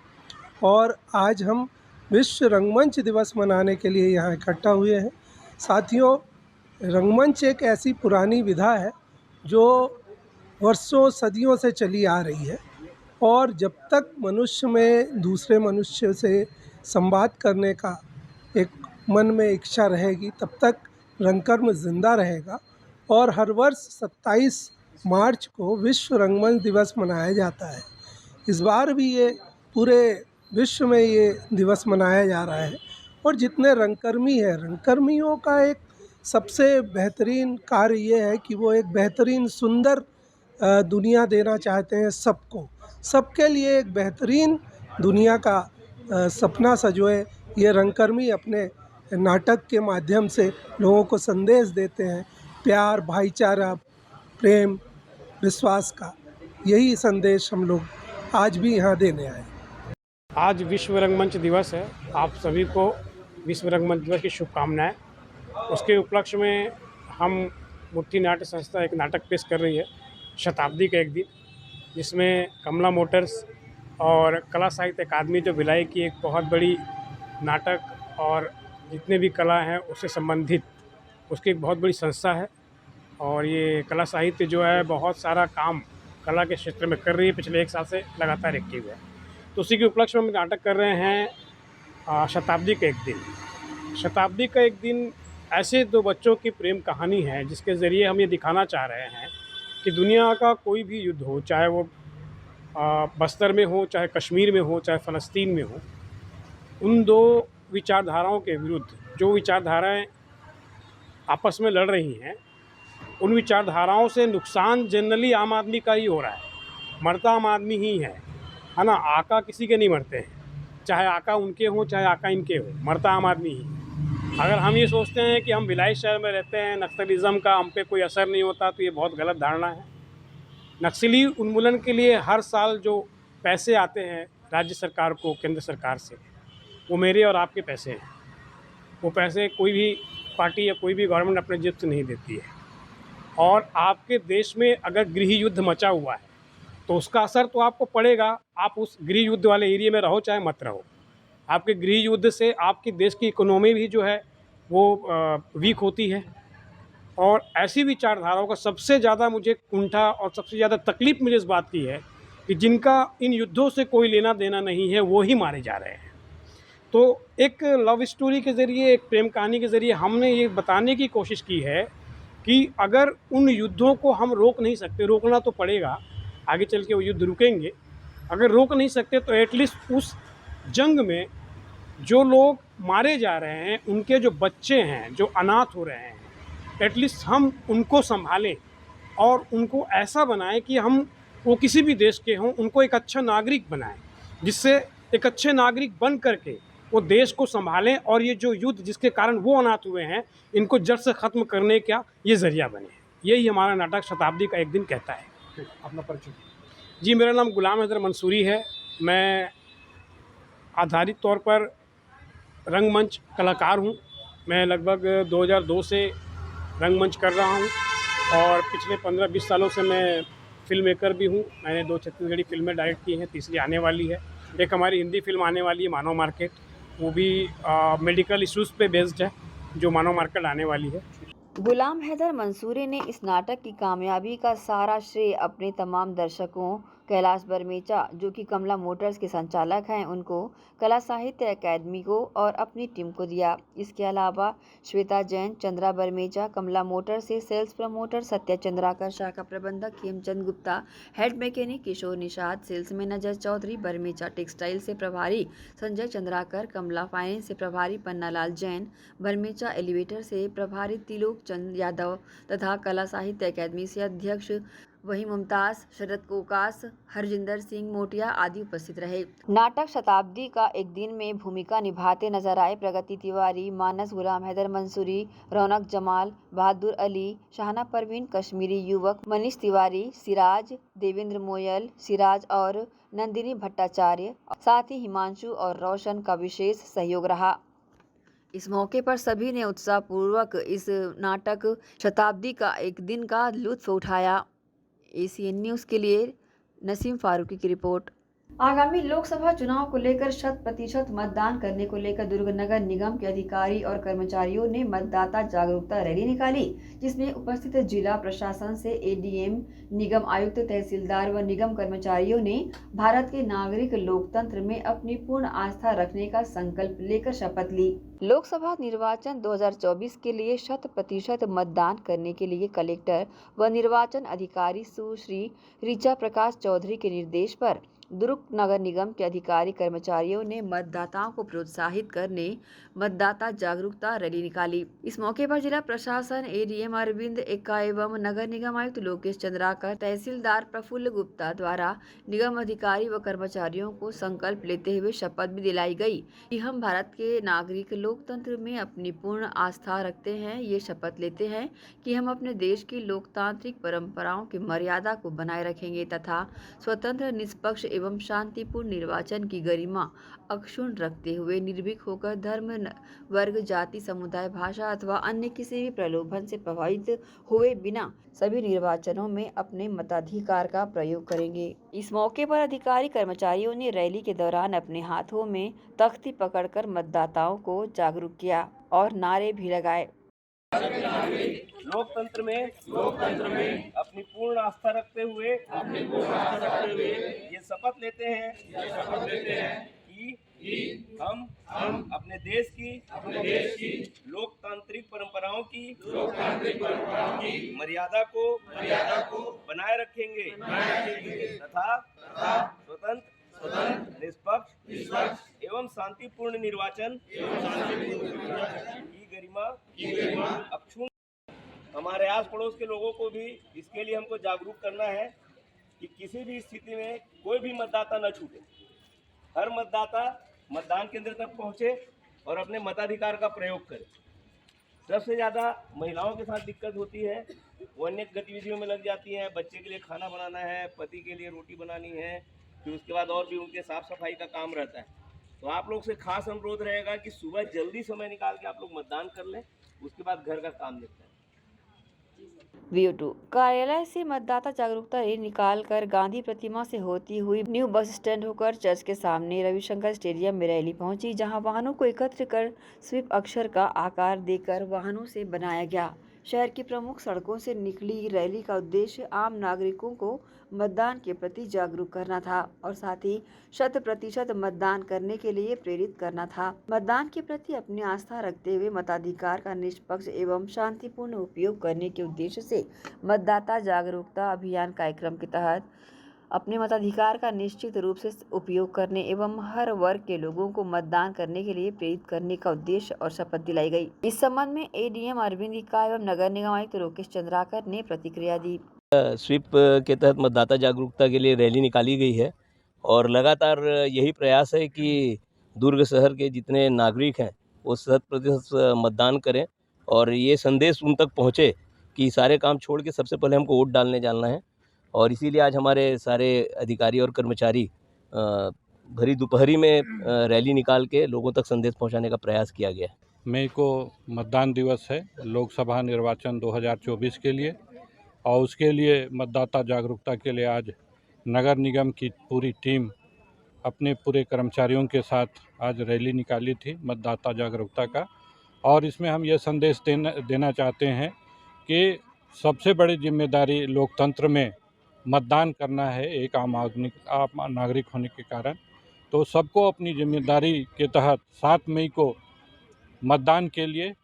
और आज हम विश्व रंगमंच दिवस मनाने के लिए यहाँ इकट्ठा हुए हैं। साथियों, रंगमंच एक ऐसी पुरानी विधा है जो वर्षों सदियों से चली आ रही है, और जब तक मनुष्य में दूसरे मनुष्य से संवाद करने का एक मन में इच्छा रहेगी तब तक रंगकर्म जिंदा रहेगा। और हर वर्ष 27 मार्च को विश्व रंगमंच दिवस मनाया जाता है। इस बार भी ये पूरे विश्व में ये दिवस मनाया जा रहा है। और जितने रंगकर्मी हैं, रंगकर्मियों का एक सबसे बेहतरीन कार्य ये है कि वो एक बेहतरीन सुंदर दुनिया देना चाहते हैं सबको, सबके लिए एक बेहतरीन दुनिया का सपना सजोए। ये रंगकर्मी अपने नाटक के माध्यम से लोगों को संदेश देते हैं, प्यार, भाईचारा, प्रेम, विश्वास का। यही संदेश हम लोग आज भी यहाँ देने आए। आज विश्व रंगमंच दिवस है। आप सभी को विश्व रंगमंच दिवस की शुभकामनाएं। उसके उपलक्ष्य में हम मुट्ठी नाट्य संस्था एक नाटक पेश कर रही है, शताब्दी का एक दिन, जिसमें कमला मोटर्स और कला साहित्य अकादमी जो भिलाई की एक बहुत बड़ी नाटक और जितने भी कला हैं उससे संबंधित उसकी एक बहुत बड़ी संस्था है। और ये कला साहित्य जो है बहुत सारा काम कला के क्षेत्र में कर रही है, पिछले 1 साल से लगातार एक्टिव है। तो उसी के उपलक्ष्य में हम नाटक कर रहे हैं शताब्दी का एक दिन। शताब्दी का एक दिन ऐसे 2 बच्चों की प्रेम कहानी है जिसके ज़रिए हम ये दिखाना चाह रहे हैं कि दुनिया का कोई भी युद्ध हो, चाहे वो बस्तर में हो, चाहे कश्मीर में हो, चाहे फ़लस्तीन में हो, उन 2 विचारधाराओं के विरुद्ध जो विचारधाराएं आपस में लड़ रही हैं, उन विचारधाराओं से नुकसान जनरली आम आदमी का ही हो रहा है। मरता आम आदमी ही है ना। आका किसी के नहीं मरते हैं, चाहे आका उनके हों चाहे आका इनके हों, मरता आम आदमी ही। अगर हम ये सोचते हैं कि हम भिलाई शहर में रहते हैं, नक्सलिज़्म का हम पे कोई असर नहीं होता, तो ये बहुत गलत धारणा है। नक्सली उन्मूलन के लिए हर साल जो पैसे आते हैं राज्य सरकार को केंद्र सरकार से, वो मेरे और आपके पैसे हैं। वो पैसे कोई भी पार्टी या कोई भी गवर्नमेंट अपने जेब से नहीं देती है। और आपके देश में अगर गृह युद्ध मचा हुआ है तो उसका असर तो आपको पड़ेगा। आप उस गृह युद्ध वाले एरिया में रहो चाहे मत रहो, आपके गृह युद्ध से आपकी देश की इकोनॉमी भी जो है वो वीक होती है। और ऐसी विचारधाराओं का सबसे ज़्यादा मुझे कुंठा और सबसे ज़्यादा तकलीफ़ मुझे इस बात की है कि जिनका इन युद्धों से कोई लेना देना नहीं है वो ही मारे जा रहे हैं। तो एक लव स्टोरी के ज़रिए, एक प्रेम कहानी के ज़रिए हमने ये बताने की कोशिश की है कि अगर उन युद्धों को हम रोक नहीं सकते, रोकना तो पड़ेगा, आगे चल के वो युद्ध रुकेंगे, अगर रोक नहीं सकते तो एटलीस्ट उस जंग में जो लोग मारे जा रहे हैं, उनके जो बच्चे हैं जो अनाथ हो रहे हैं, एटलीस्ट हम उनको संभालें और उनको ऐसा बनाएं कि हम वो किसी भी देश के हों, उनको एक अच्छा नागरिक बनाएं, जिससे एक अच्छे नागरिक बन करके वो देश को संभालें और ये जो युद्ध जिसके कारण वो अनाथ हुए हैं, इनको जड़ से ख़त्म करने का ये ज़रिया बने। यही हमारा नाटक शताब्दी का एक दिन कहता है। अपना परिचय। जी, मेरा नाम गुलाम हैदर मंसूरी है। मैं आधारित तौर पर रंगमंच कलाकार हूँ। मैं लगभग 2002 से रंगमंच कर रहा हूँ और पिछले 15-20 सालों से मैं फिल्म मेकर भी हूँ। मैंने 2 छत्तीसगढ़ी फिल्में डायरेक्ट की हैं, तीसरी आने वाली है। एक हमारी हिंदी फिल्म आने वाली है मानव मार्केट, वो भी मेडिकल इश्यूज़ पे बेस्ड है, जो मानव मार्केट आने वाली है। गुलाम हैदर मंसूरी ने इस नाटक की कामयाबी का सारा श्रेय अपने तमाम दर्शकों, कैलाश बरमेचा जो कि कमला मोटर्स के संचालक हैं, उनको, कला साहित्य अकादमी को और अपनी टीम को दिया। इसके अलावा श्वेता जैन, चंद्रा बरमेचा, कमला मोटर्स से सेल्स प्रमोटर सत्या चंद्राकर, शाखा प्रबंधक Hemchand Gupta, head mechanic Kishore Nishad, sales manager Chaudhary Barmecha, textile से प्रभारी संजय चंद्राकर, कमला फाइनेंस से प्रभारी पन्नालाल जैन, बरमेचा एलिवेटर से प्रभारी तिलोक चंद यादव तथा कला साहित्य अकादमी से अध्यक्ष वही मुमताज, शरद कोकास, हरजिंदर सिंह मोटिया आदि उपस्थित रहे। नाटक शताब्दी का एक दिन में भूमिका निभाते नजर आए प्रगति तिवारी, मानस, गुलाम हैदर मंसूरी, रौनक जमाल, बहादुर अली, शाहना परवीन, कश्मीरी युवक, मनीष तिवारी, सिराज, देवेंद्र मोयल, सिराज और नंदिनी भट्टाचार्य, साथ ही हिमांशु और रोशन का विशेष सहयोग रहा। इस मौके पर सभी ने उत्साहपूर्वक इस नाटक शताब्दी का एक दिन का लुत्फ उठाया। ACN न्यूज़ के लिए नसीम फारूकी की रिपोर्ट। आगामी लोकसभा चुनाव को लेकर 100% मतदान करने को लेकर दुर्ग नगर निगम के अधिकारी और कर्मचारियों ने मतदाता जागरूकता रैली निकाली, जिसमें उपस्थित जिला प्रशासन से ADM, निगम आयुक्त, तहसीलदार व निगम कर्मचारियों ने भारत के नागरिक लोकतंत्र में अपनी पूर्ण आस्था रखने का संकल्प लेकर शपथ ली। लोकसभा निर्वाचन 2024 के लिए 100% मतदान करने के लिए कलेक्टर व निर्वाचन अधिकारी सुश्री ऋचा प्रकाश चौधरी के निर्देश पर दुर्ग नगर निगम के अधिकारी कर्मचारियों ने मतदाताओं को प्रोत्साहित करने मतदाता जागरूकता रैली निकाली। इस मौके पर जिला प्रशासन, ADM अरविंद एक्का एवं नगर निगम आयुक्त लोकेश चंद्राकर, तहसीलदार प्रफुल्ल गुप्ता द्वारा निगम अधिकारी व कर्मचारियों को संकल्प लेते हुए शपथ भी दिलाई गई कि हम भारत के नागरिक लोकतंत्र में अपनी पूर्ण आस्था रखते हैं। ये शपथ लेते हैं कि हम अपने देश की लोकतांत्रिक परंपराओं की मर्यादा को बनाए रखेंगे तथा स्वतंत्र, निष्पक्ष एवं शांतिपूर्ण निर्वाचन की गरिमा अक्षुण्ण रखते हुए निर्भीक होकर धर्म, वर्ग, जाति, समुदाय, भाषा अथवा अन्य किसी भी प्रलोभन से प्रभावित हुए बिना सभी निर्वाचनों में अपने मताधिकार का प्रयोग करेंगे। इस मौके पर अधिकारी कर्मचारियों ने रैली के दौरान अपने हाथों में तख्ती पकड़कर मतदाताओं को जागरूक किया और नारे भी लगाए। लोकतंत्र में अपनी पूर्ण आस्था रखते हुए ये शपथ लेते हैं कि हम अपने देश की लोकतांत्रिक परंपराओं की मर्यादा को बनाए रखेंगे तथा स्वतंत्र, निष्पक्ष एवं शांतिपूर्ण निर्वाचन की गरिमा अक्षुण्ण। हमारे आस पड़ोस के लोगों को भी इसके लिए हमको जागरूक करना है कि किसी भी स्थिति में कोई भी मतदाता न छूटे। हर मतदाता मतदान केंद्र तक पहुंचे और अपने मताधिकार का प्रयोग करे। सबसे ज़्यादा महिलाओं के साथ दिक्कत होती है, वो अन्य गतिविधियों में लग जाती हैं। बच्चे के लिए खाना बनाना है, पति के लिए रोटी बनानी है, फिर उसके बाद और भी उनके साफ सफाई का काम रहता है। तो आप लोग से खास अनुरोध रहेगा कि सुबह जल्दी समय निकाल के आप लोग मतदान कर लें उसके बाद घर का काम निपटा है। VO2 कार्यालय से मतदाता जागरूकता रैली निकालकर गांधी प्रतिमा से होती हुई न्यू बस स्टैंड होकर चर्च के सामने रविशंकर स्टेडियम में रैली पहुंची, जहां वाहनों को एकत्र कर स्वीप अक्षर का आकार देकर वाहनों से बनाया गया। शहर की प्रमुख सड़कों से निकली रैली का उद्देश्य आम नागरिकों को मतदान के प्रति जागरूक करना था और साथ ही 100% मतदान करने के लिए प्रेरित करना था। मतदान के प्रति अपनी आस्था रखते हुए मताधिकार का निष्पक्ष एवं शांतिपूर्ण उपयोग करने के उद्देश्य से मतदाता जागरूकता अभियान कार्यक्रम के तहत अपने मताधिकार का निश्चित रूप से उपयोग करने एवं हर वर्ग के लोगों को मतदान करने के लिए प्रेरित करने का उद्देश्य और शपथ दिलाई गई। इस संबंध में ADM अरविंद इक्का एवं नगर निगम आयुक्त रोकेश चंद्राकर ने प्रतिक्रिया दी। स्वीप के तहत मतदाता जागरूकता के लिए रैली निकाली गई है और लगातार यही प्रयास है कि दुर्ग शहर के जितने नागरिक हैं वो 100% मतदान करें और ये संदेश उन तक पहुँचे कि सारे काम छोड़ के सबसे पहले हमको वोट डालने जाना है। और इसीलिए आज हमारे सारे अधिकारी और कर्मचारी भरी दोपहरी में रैली निकाल के लोगों तक संदेश पहुंचाने का प्रयास किया गया है। मई को मतदान दिवस है लोकसभा निर्वाचन 2024 के लिए और उसके लिए मतदाता जागरूकता के लिए आज नगर निगम की पूरी टीम अपने पूरे कर्मचारियों के साथ आज रैली निकाली थी मतदाता जागरूकता का। और इसमें हम ये संदेश देना चाहते हैं कि सबसे बड़ी जिम्मेदारी लोकतंत्र में मतदान करना है एक आम नागरिक होने के कारण। तो सबको अपनी जिम्मेदारी के तहत 7 मई को मतदान के लिए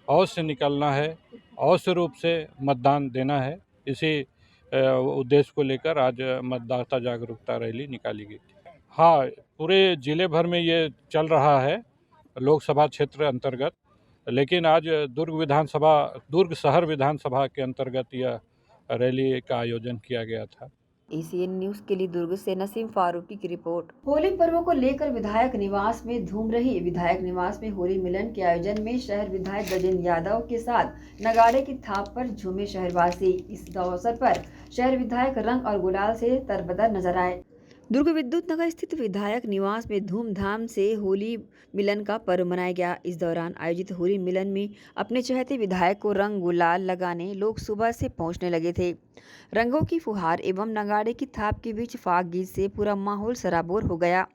अवश्य निकलना है, अवश्य रूप से मतदान देना है। इसी उद्देश्य को लेकर आज मतदाता जागरूकता रैली निकाली गई थी। हाँ, पूरे ज़िले भर में ये चल रहा है लोकसभा क्षेत्र अंतर्गत, लेकिन आज दुर्ग शहर विधानसभा के अंतर्गत यह रैली का आयोजन किया गया था। ACN न्यूज के लिए दुर्ग से नसीम फारूकी की रिपोर्ट। होली पर्व को लेकर विधायक निवास में धूम रही। विधायक निवास में होली मिलन के आयोजन में शहर विधायक गजेंद्र यादव के साथ नगाड़े की थाप पर झूमे शहरवासी। इस अवसर पर शहर विधायक रंग और गुलाल से तरबतर नजर आए। दुर्ग विद्युत नगर स्थित विधायक निवास में धूमधाम से होली मिलन का पर्व मनाया गया। इस दौरान आयोजित होली मिलन में अपने चहेते विधायक को रंग गुलाल लगाने लोग सुबह से पहुंचने लगे थे। रंगों की फुहार एवं नगाड़े की थाप के बीच फाग गीत से पूरा माहौल सराबोर हो गया।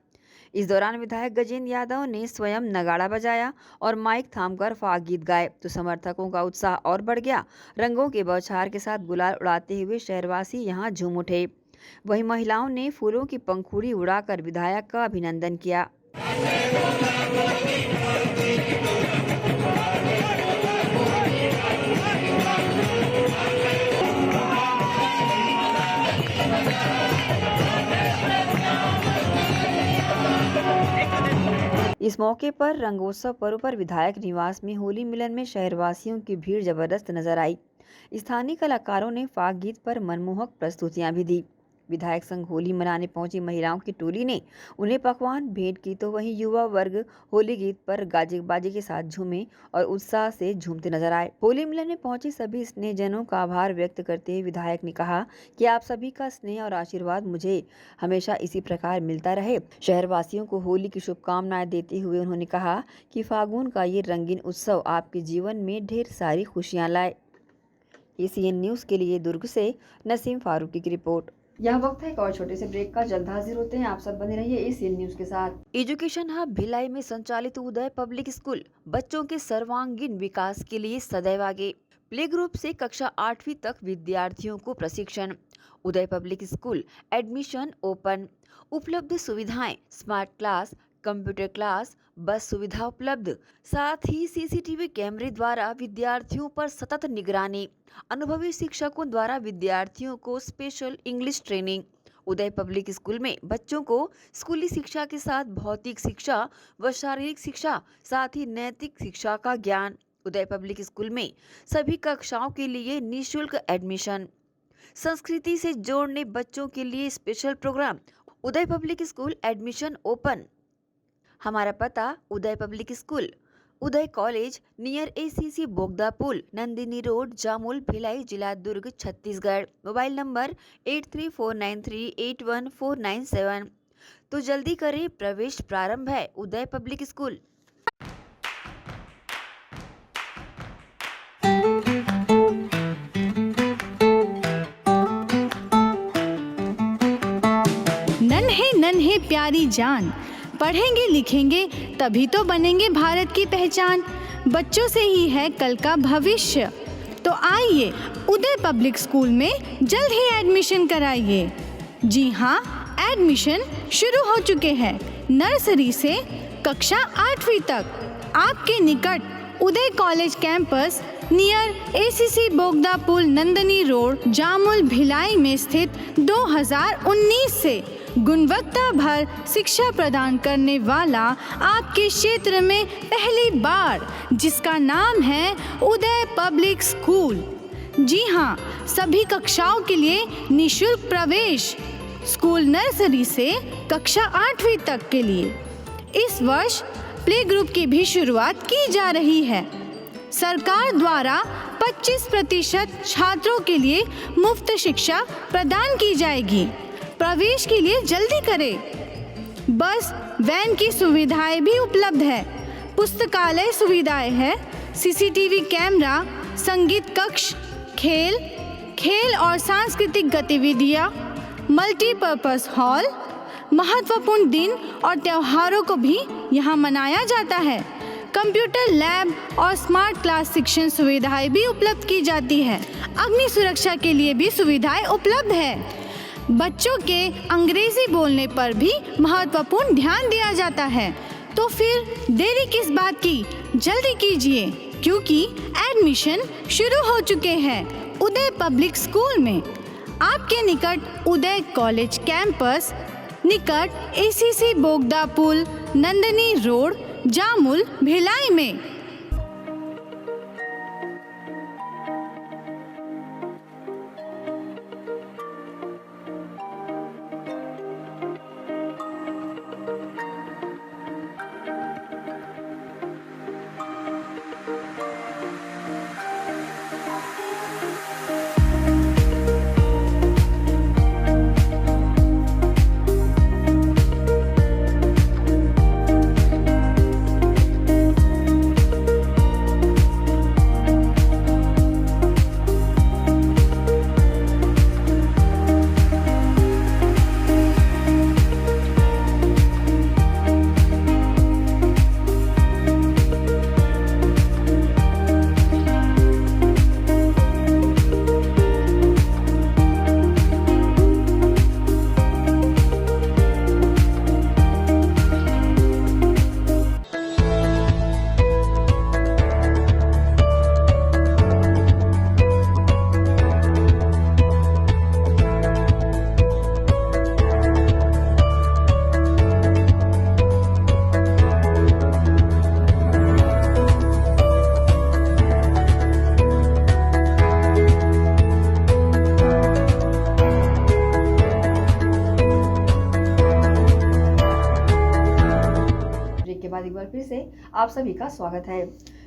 इस दौरान विधायक गजेंद्र यादव ने स्वयं नगाड़ा बजाया और माइक थामकर फाग गीत गाए तो समर्थकों का उत्साह और बढ़ गया। रंगों के बौछार के साथ गुलाल उड़ाते हुए शहरवासी यहां झूम उठे। वहीं महिलाओं ने फूलों की पंखुड़ी उड़ाकर विधायक का अभिनंदन किया। इस मौके पर रंगोत्सव पर्व पर विधायक निवास में होली मिलन में शहरवासियों की भीड़ जबरदस्त नजर आई। स्थानीय कलाकारों ने फाग गीत पर मनमोहक प्रस्तुतियां भी दी। विधायक संग होली मनाने पहुंची महिलाओं की टोली ने उन्हें पकवान भेंट की तो वहीं युवा वर्ग होली गीत पर गाजे बाजे के साथ झूमे और उत्साह से झूमते नजर आए। होली मिलन में पहुंचे सभी स्नेहजनों का आभार व्यक्त करते हुए विधायक ने कहा कि आप सभी का स्नेह और आशीर्वाद मुझे हमेशा इसी प्रकार मिलता रहे। शहरवासियों को होली की शुभकामनाएं देते हुए उन्होंने कहा कि फागुन का ये रंगीन उत्सव आपके जीवन में ढेर सारी खुशियाँ लाए। ACN न्यूज के लिए दुर्ग से नसीम फारूकी की रिपोर्ट। यह वक्त है एक और छोटे से ब्रेक का। जल्द हाजिर होते हैं, आप सब बने रहिए ACN न्यूज के साथ। एजुकेशन हब भिलाई में संचालित उदय पब्लिक स्कूल बच्चों के सर्वांगीण विकास के लिए सदैव आगे। प्ले ग्रुप से कक्षा 8वीं तक विद्यार्थियों को प्रशिक्षण। उदय पब्लिक स्कूल एडमिशन ओपन। उपलब्ध सुविधाएं स्मार्ट क्लास, कंप्यूटर क्लास, बस सुविधा उपलब्ध, साथ ही CCTV कैमरे द्वारा विद्यार्थियों पर सतत निगरानी। अनुभवी शिक्षकों द्वारा विद्यार्थियों को स्पेशल इंग्लिश ट्रेनिंग। उदय पब्लिक स्कूल में बच्चों को स्कूली शिक्षा के साथ भौतिक शिक्षा व शारीरिक शिक्षा, साथ ही नैतिक शिक्षा का ज्ञान। उदय पब्लिक स्कूल में सभी कक्षाओं के लिए निःशुल्क एडमिशन। संस्कृति से जोड़ने बच्चों के लिए स्पेशल प्रोग्राम। उदय पब्लिक स्कूल एडमिशन ओपन। हमारा पता उदय पब्लिक स्कूल, उदय कॉलेज नियर ACC बोगदा पुल, नंदिनी रोड, जामुल, भिलाई, जिला दुर्ग, छत्तीसगढ़। Mobile number 8349381497। तो जल्दी करें, प्रवेश प्रारंभ है। उदय पब्लिक स्कूल। प्यारी जान। पढ़ेंगे लिखेंगे तभी तो बनेंगे भारत की पहचान। बच्चों से ही है कल का भविष्य, तो आइए उदय पब्लिक स्कूल में जल्द ही एडमिशन कराइए। जी हाँ, एडमिशन शुरू हो चुके हैं। नर्सरी से कक्षा 8वीं तक आपके निकट उदय कॉलेज कैंपस नियर एसीसी बोगदा पुल नंदनी रोड जामुल भिलाई में स्थित 2019 से गुणवत्ता भर शिक्षा प्रदान करने वाला आपके क्षेत्र में पहली बार, जिसका नाम है उदय पब्लिक स्कूल। जी हाँ, सभी कक्षाओं के लिए निःशुल्क प्रवेश। स्कूल नर्सरी से कक्षा 8वीं तक के लिए इस वर्ष प्ले ग्रुप की भी शुरुआत की जा रही है। सरकार द्वारा 25% छात्रों के लिए मुफ्त शिक्षा प्रदान की जाएगी। प्रवेश के लिए जल्दी करें। बस वैन की सुविधाएं भी उपलब्ध है। पुस्तकालय सुविधाएं है, सीसीटीवी कैमरा, संगीत कक्ष, खेल और सांस्कृतिक गतिविधियां, मल्टीपर्पज हॉल। महत्वपूर्ण दिन और त्योहारों को भी यहाँ मनाया जाता है। कंप्यूटर लैब और स्मार्ट क्लास शिक्षण सुविधाएं भी उपलब्ध की जाती है। अग्नि सुरक्षा के लिए भी सुविधाएं उपलब्ध है। बच्चों के अंग्रेजी बोलने पर भी महत्वपूर्ण ध्यान दिया जाता है। तो फिर देरी किस बात की, जल्दी कीजिए, क्योंकि एडमिशन शुरू हो चुके हैं उदय पब्लिक स्कूल में। आपके निकट उदय कॉलेज कैंपस निकट एसीसी बोगदा पुल नंदनी रोड जामुल भिलाई में। बाद एक बार फिर से आप सभी का स्वागत है।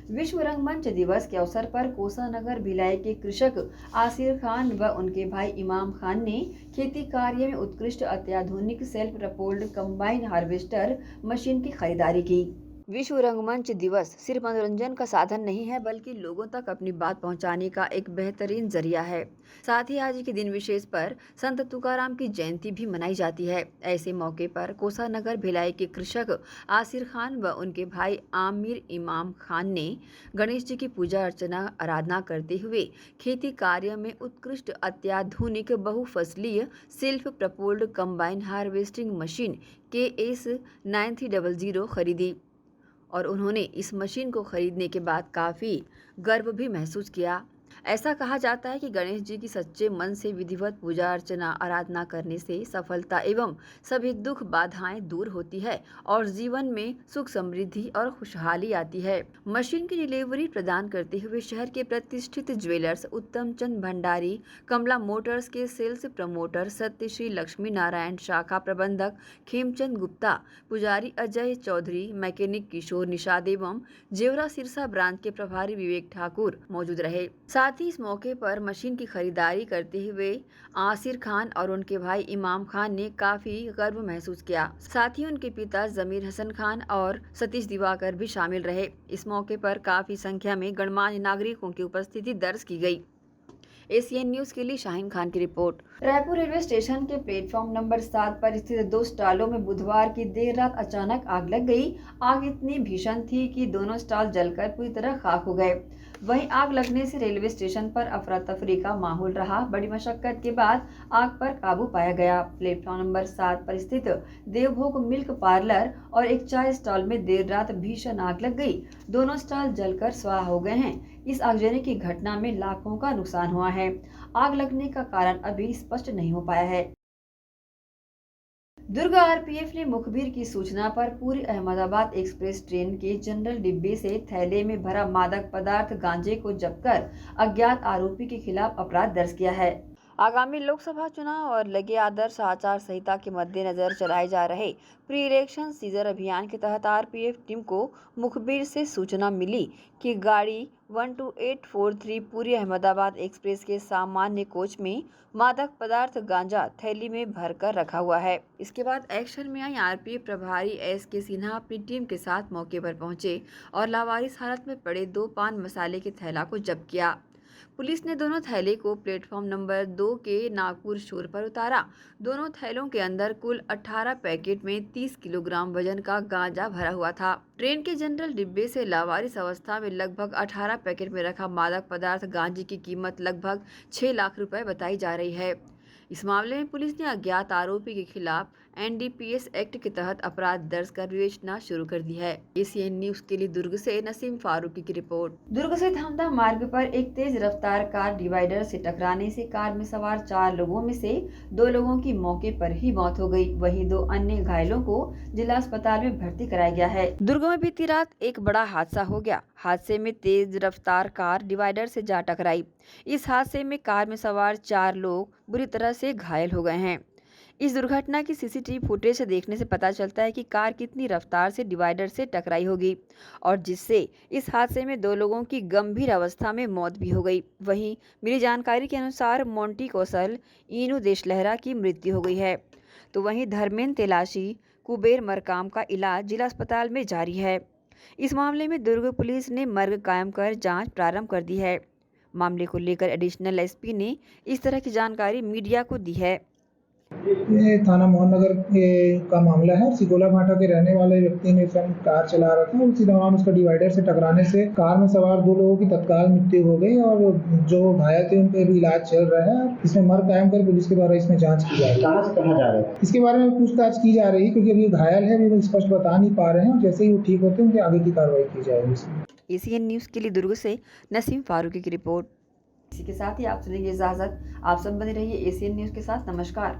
विश्व रंगमंच दिवस के अवसर पर कोसानगर भिलाई के कृषक आसिर खान व उनके भाई इमाम खान ने खेती कार्य में उत्कृष्ट अत्याधुनिक self propelled combine harvester machine की खरीदारी की। विश्व रंगमंच दिवस सिर्फ मनोरंजन का साधन नहीं है, बल्कि लोगों तक अपनी बात पहुंचाने का एक बेहतरीन जरिया है। साथ ही आज के दिन विशेष पर संत तुकाराम की जयंती भी मनाई जाती है। ऐसे मौके पर कोसानगर भिलाई के कृषक आसिर खान व उनके भाई आमिर इमाम खान ने गणेश जी की पूजा अर्चना आराधना करते हुए खेती कार्य में उत्कृष्ट अत्याधुनिक बहुफसलीय self propelled combine harvesting machine KS 9300 खरीदी और उन्होंने इस मशीन को खरीदने के बाद काफ़ी गर्व भी महसूस किया। ऐसा कहा जाता है कि गणेश जी की सच्चे मन से विधिवत पूजा अर्चना आराधना करने से सफलता एवं सभी दुख बाधाएं दूर होती है और जीवन में सुख समृद्धि और खुशहाली आती है। मशीन की डिलीवरी प्रदान करते हुए शहर के प्रतिष्ठित ज्वेलर्स उत्तम चंद भंडारी, कमला मोटर्स के सेल्स प्रमोटर सत्यश्री लक्ष्मी नारायण, शाखा प्रबंधक खेमचंद गुप्ता, पुजारी अजय चौधरी, मैकेनिक किशोर निषाद एवं जेवरा सिरसा ब्रांच के प्रभारी विवेक ठाकुर मौजूद रहे। साथ ही इस मौके पर मशीन की खरीदारी करते हुए आसिर खान और उनके भाई इमाम खान ने काफी गर्व महसूस किया। साथ ही उनके पिता जमीर हसन खान और सतीश दिवाकर भी शामिल रहे। इस मौके पर काफी संख्या में गणमान्य नागरिकों की उपस्थिति दर्ज की गई। एसीएन न्यूज के लिए शाहीन खान की रिपोर्ट। रायपुर रेलवे स्टेशन के प्लेटफॉर्म नंबर 7 पर स्थित 2 स्टॉलों में बुधवार की देर रात अचानक आग लग गई। आग इतनी भीषण थी कि दोनों स्टॉल जलकर पूरी तरह खाक हो गए। वहीं आग लगने से रेलवे स्टेशन पर अफरा तफरी का माहौल रहा। बड़ी मशक्कत के बाद आग पर काबू पाया गया। प्लेटफॉर्म नंबर 7 पर स्थित देवभोग मिल्क पार्लर और एक चाय स्टॉल में देर रात भीषण आग लग गई। दोनों स्टॉल जलकर स्वाह हो गए हैं। इस आगजनी की घटना में लाखों का नुकसान हुआ है। आग लगने का कारण अभी स्पष्ट नहीं हो पाया है। दुर्ग आरपीएफ ने मुखबिर की सूचना पर पूरी अहमदाबाद एक्सप्रेस ट्रेन के जनरल डिब्बे से थैले में भरा मादक पदार्थ गांजे को जब्त कर अज्ञात आरोपी के खिलाफ अपराध दर्ज किया है। आगामी लोकसभा चुनाव और लगे आदर्श आचार संहिता के मद्देनजर चलाए जा रहे प्री इलेक्शन सीजर अभियान के तहत आरपीएफ टीम को मुखबिर से सूचना मिली कि गाड़ी 12843 पूरी अहमदाबाद एक्सप्रेस के सामान्य कोच में मादक पदार्थ गांजा थैली में भरकर रखा हुआ है। इसके बाद एक्शन में आई आरपीएफ प्रभारी एसके सिन्हा अपनी टीम के साथ मौके पर पहुंचे और लावारिस हालत में पड़े 2 पान मसाले के थैला को जब्त किया। पुलिस ने दोनों थैले को प्लेटफॉर्म नंबर 2 के नागपुर शोर पर उतारा। दोनों थैलों के अंदर कुल 18 पैकेट में 30 किलोग्राम वजन का गांजा भरा हुआ था। ट्रेन के जनरल डिब्बे से लावारिस अवस्था में लगभग 18 पैकेट में रखा मादक पदार्थ गांजे की कीमत लगभग 6 लाख रुपए बताई जा रही है। इस मामले में पुलिस ने अज्ञात आरोपी के खिलाफ एनडीपीएस एक्ट के तहत अपराध दर्ज कर विवेचना शुरू कर दी है। एसीएन न्यूज के लिए दुर्ग से नसीम फारूकी की रिपोर्ट। दुर्ग से धामदा मार्ग पर एक तेज रफ्तार कार डिवाइडर से टकराने से कार में सवार 4 लोगों में से 2 लोगों की मौके पर ही मौत हो गई। वहीं 2 अन्य घायलों को जिला अस्पताल में भर्ती कराया गया है। दुर्ग में बीती रात एक बड़ा हादसा हो गया। हादसे में तेज रफ्तार कार डिवाइडर से जा टकराई। इस हादसे में कार में सवार 4 लोग बुरी तरह से घायल हो गए हैं। इस दुर्घटना की सीसीटीवी फुटेज से देखने से पता चलता है कि कार कितनी रफ्तार से डिवाइडर से टकराई होगी और जिससे इस हादसे में 2 लोगों की गंभीर अवस्था में मौत भी हो गई। वहीं मिली जानकारी के अनुसार मोंटी कौशल ईनू देशलहरा की मृत्यु हो गई है, तो वहीं धर्मेंद्र तेलाशी कुबेर मरकाम का इलाज जिला अस्पताल में जारी है। इस मामले में दुर्ग पुलिस ने मर्ग कायम कर जाँच प्रारंभ कर दी है। मामले को लेकर एडिशनल एसपी ने इस तरह की जानकारी मीडिया को दी है। ये थाना मोहन नगर का मामला है। सिकोला भाटा के रहने वाले व्यक्ति ने कार चला रहा था। उसी दौरान उसका डिवाइडर से टकराने से कार में सवार 2 लोगों की तत्काल मृत्यु हो गई और जो घायल थे उनके भी इलाज चल रहा है। इसमें मर्ग कायम कर पुलिस के द्वारा इसमें जांच की जा रही है। कहां से कहां जा रहे हैं इसके बारे में पूछताछ की जा रही है, क्योंकि अभी घायल है, अभी स्पष्ट बता नहीं पा रहे हैं और जैसे ही वो ठीक होते हैं उनकी आगे की कार्रवाई की जाएगी। एसीएन न्यूज के लिए दुर्ग से नसीम फारूकी की रिपोर्ट। इसी के साथ ही आप सुनेंगे इजाजत। आप सब बने रहिए एसीएन न्यूज के साथ। नमस्कार।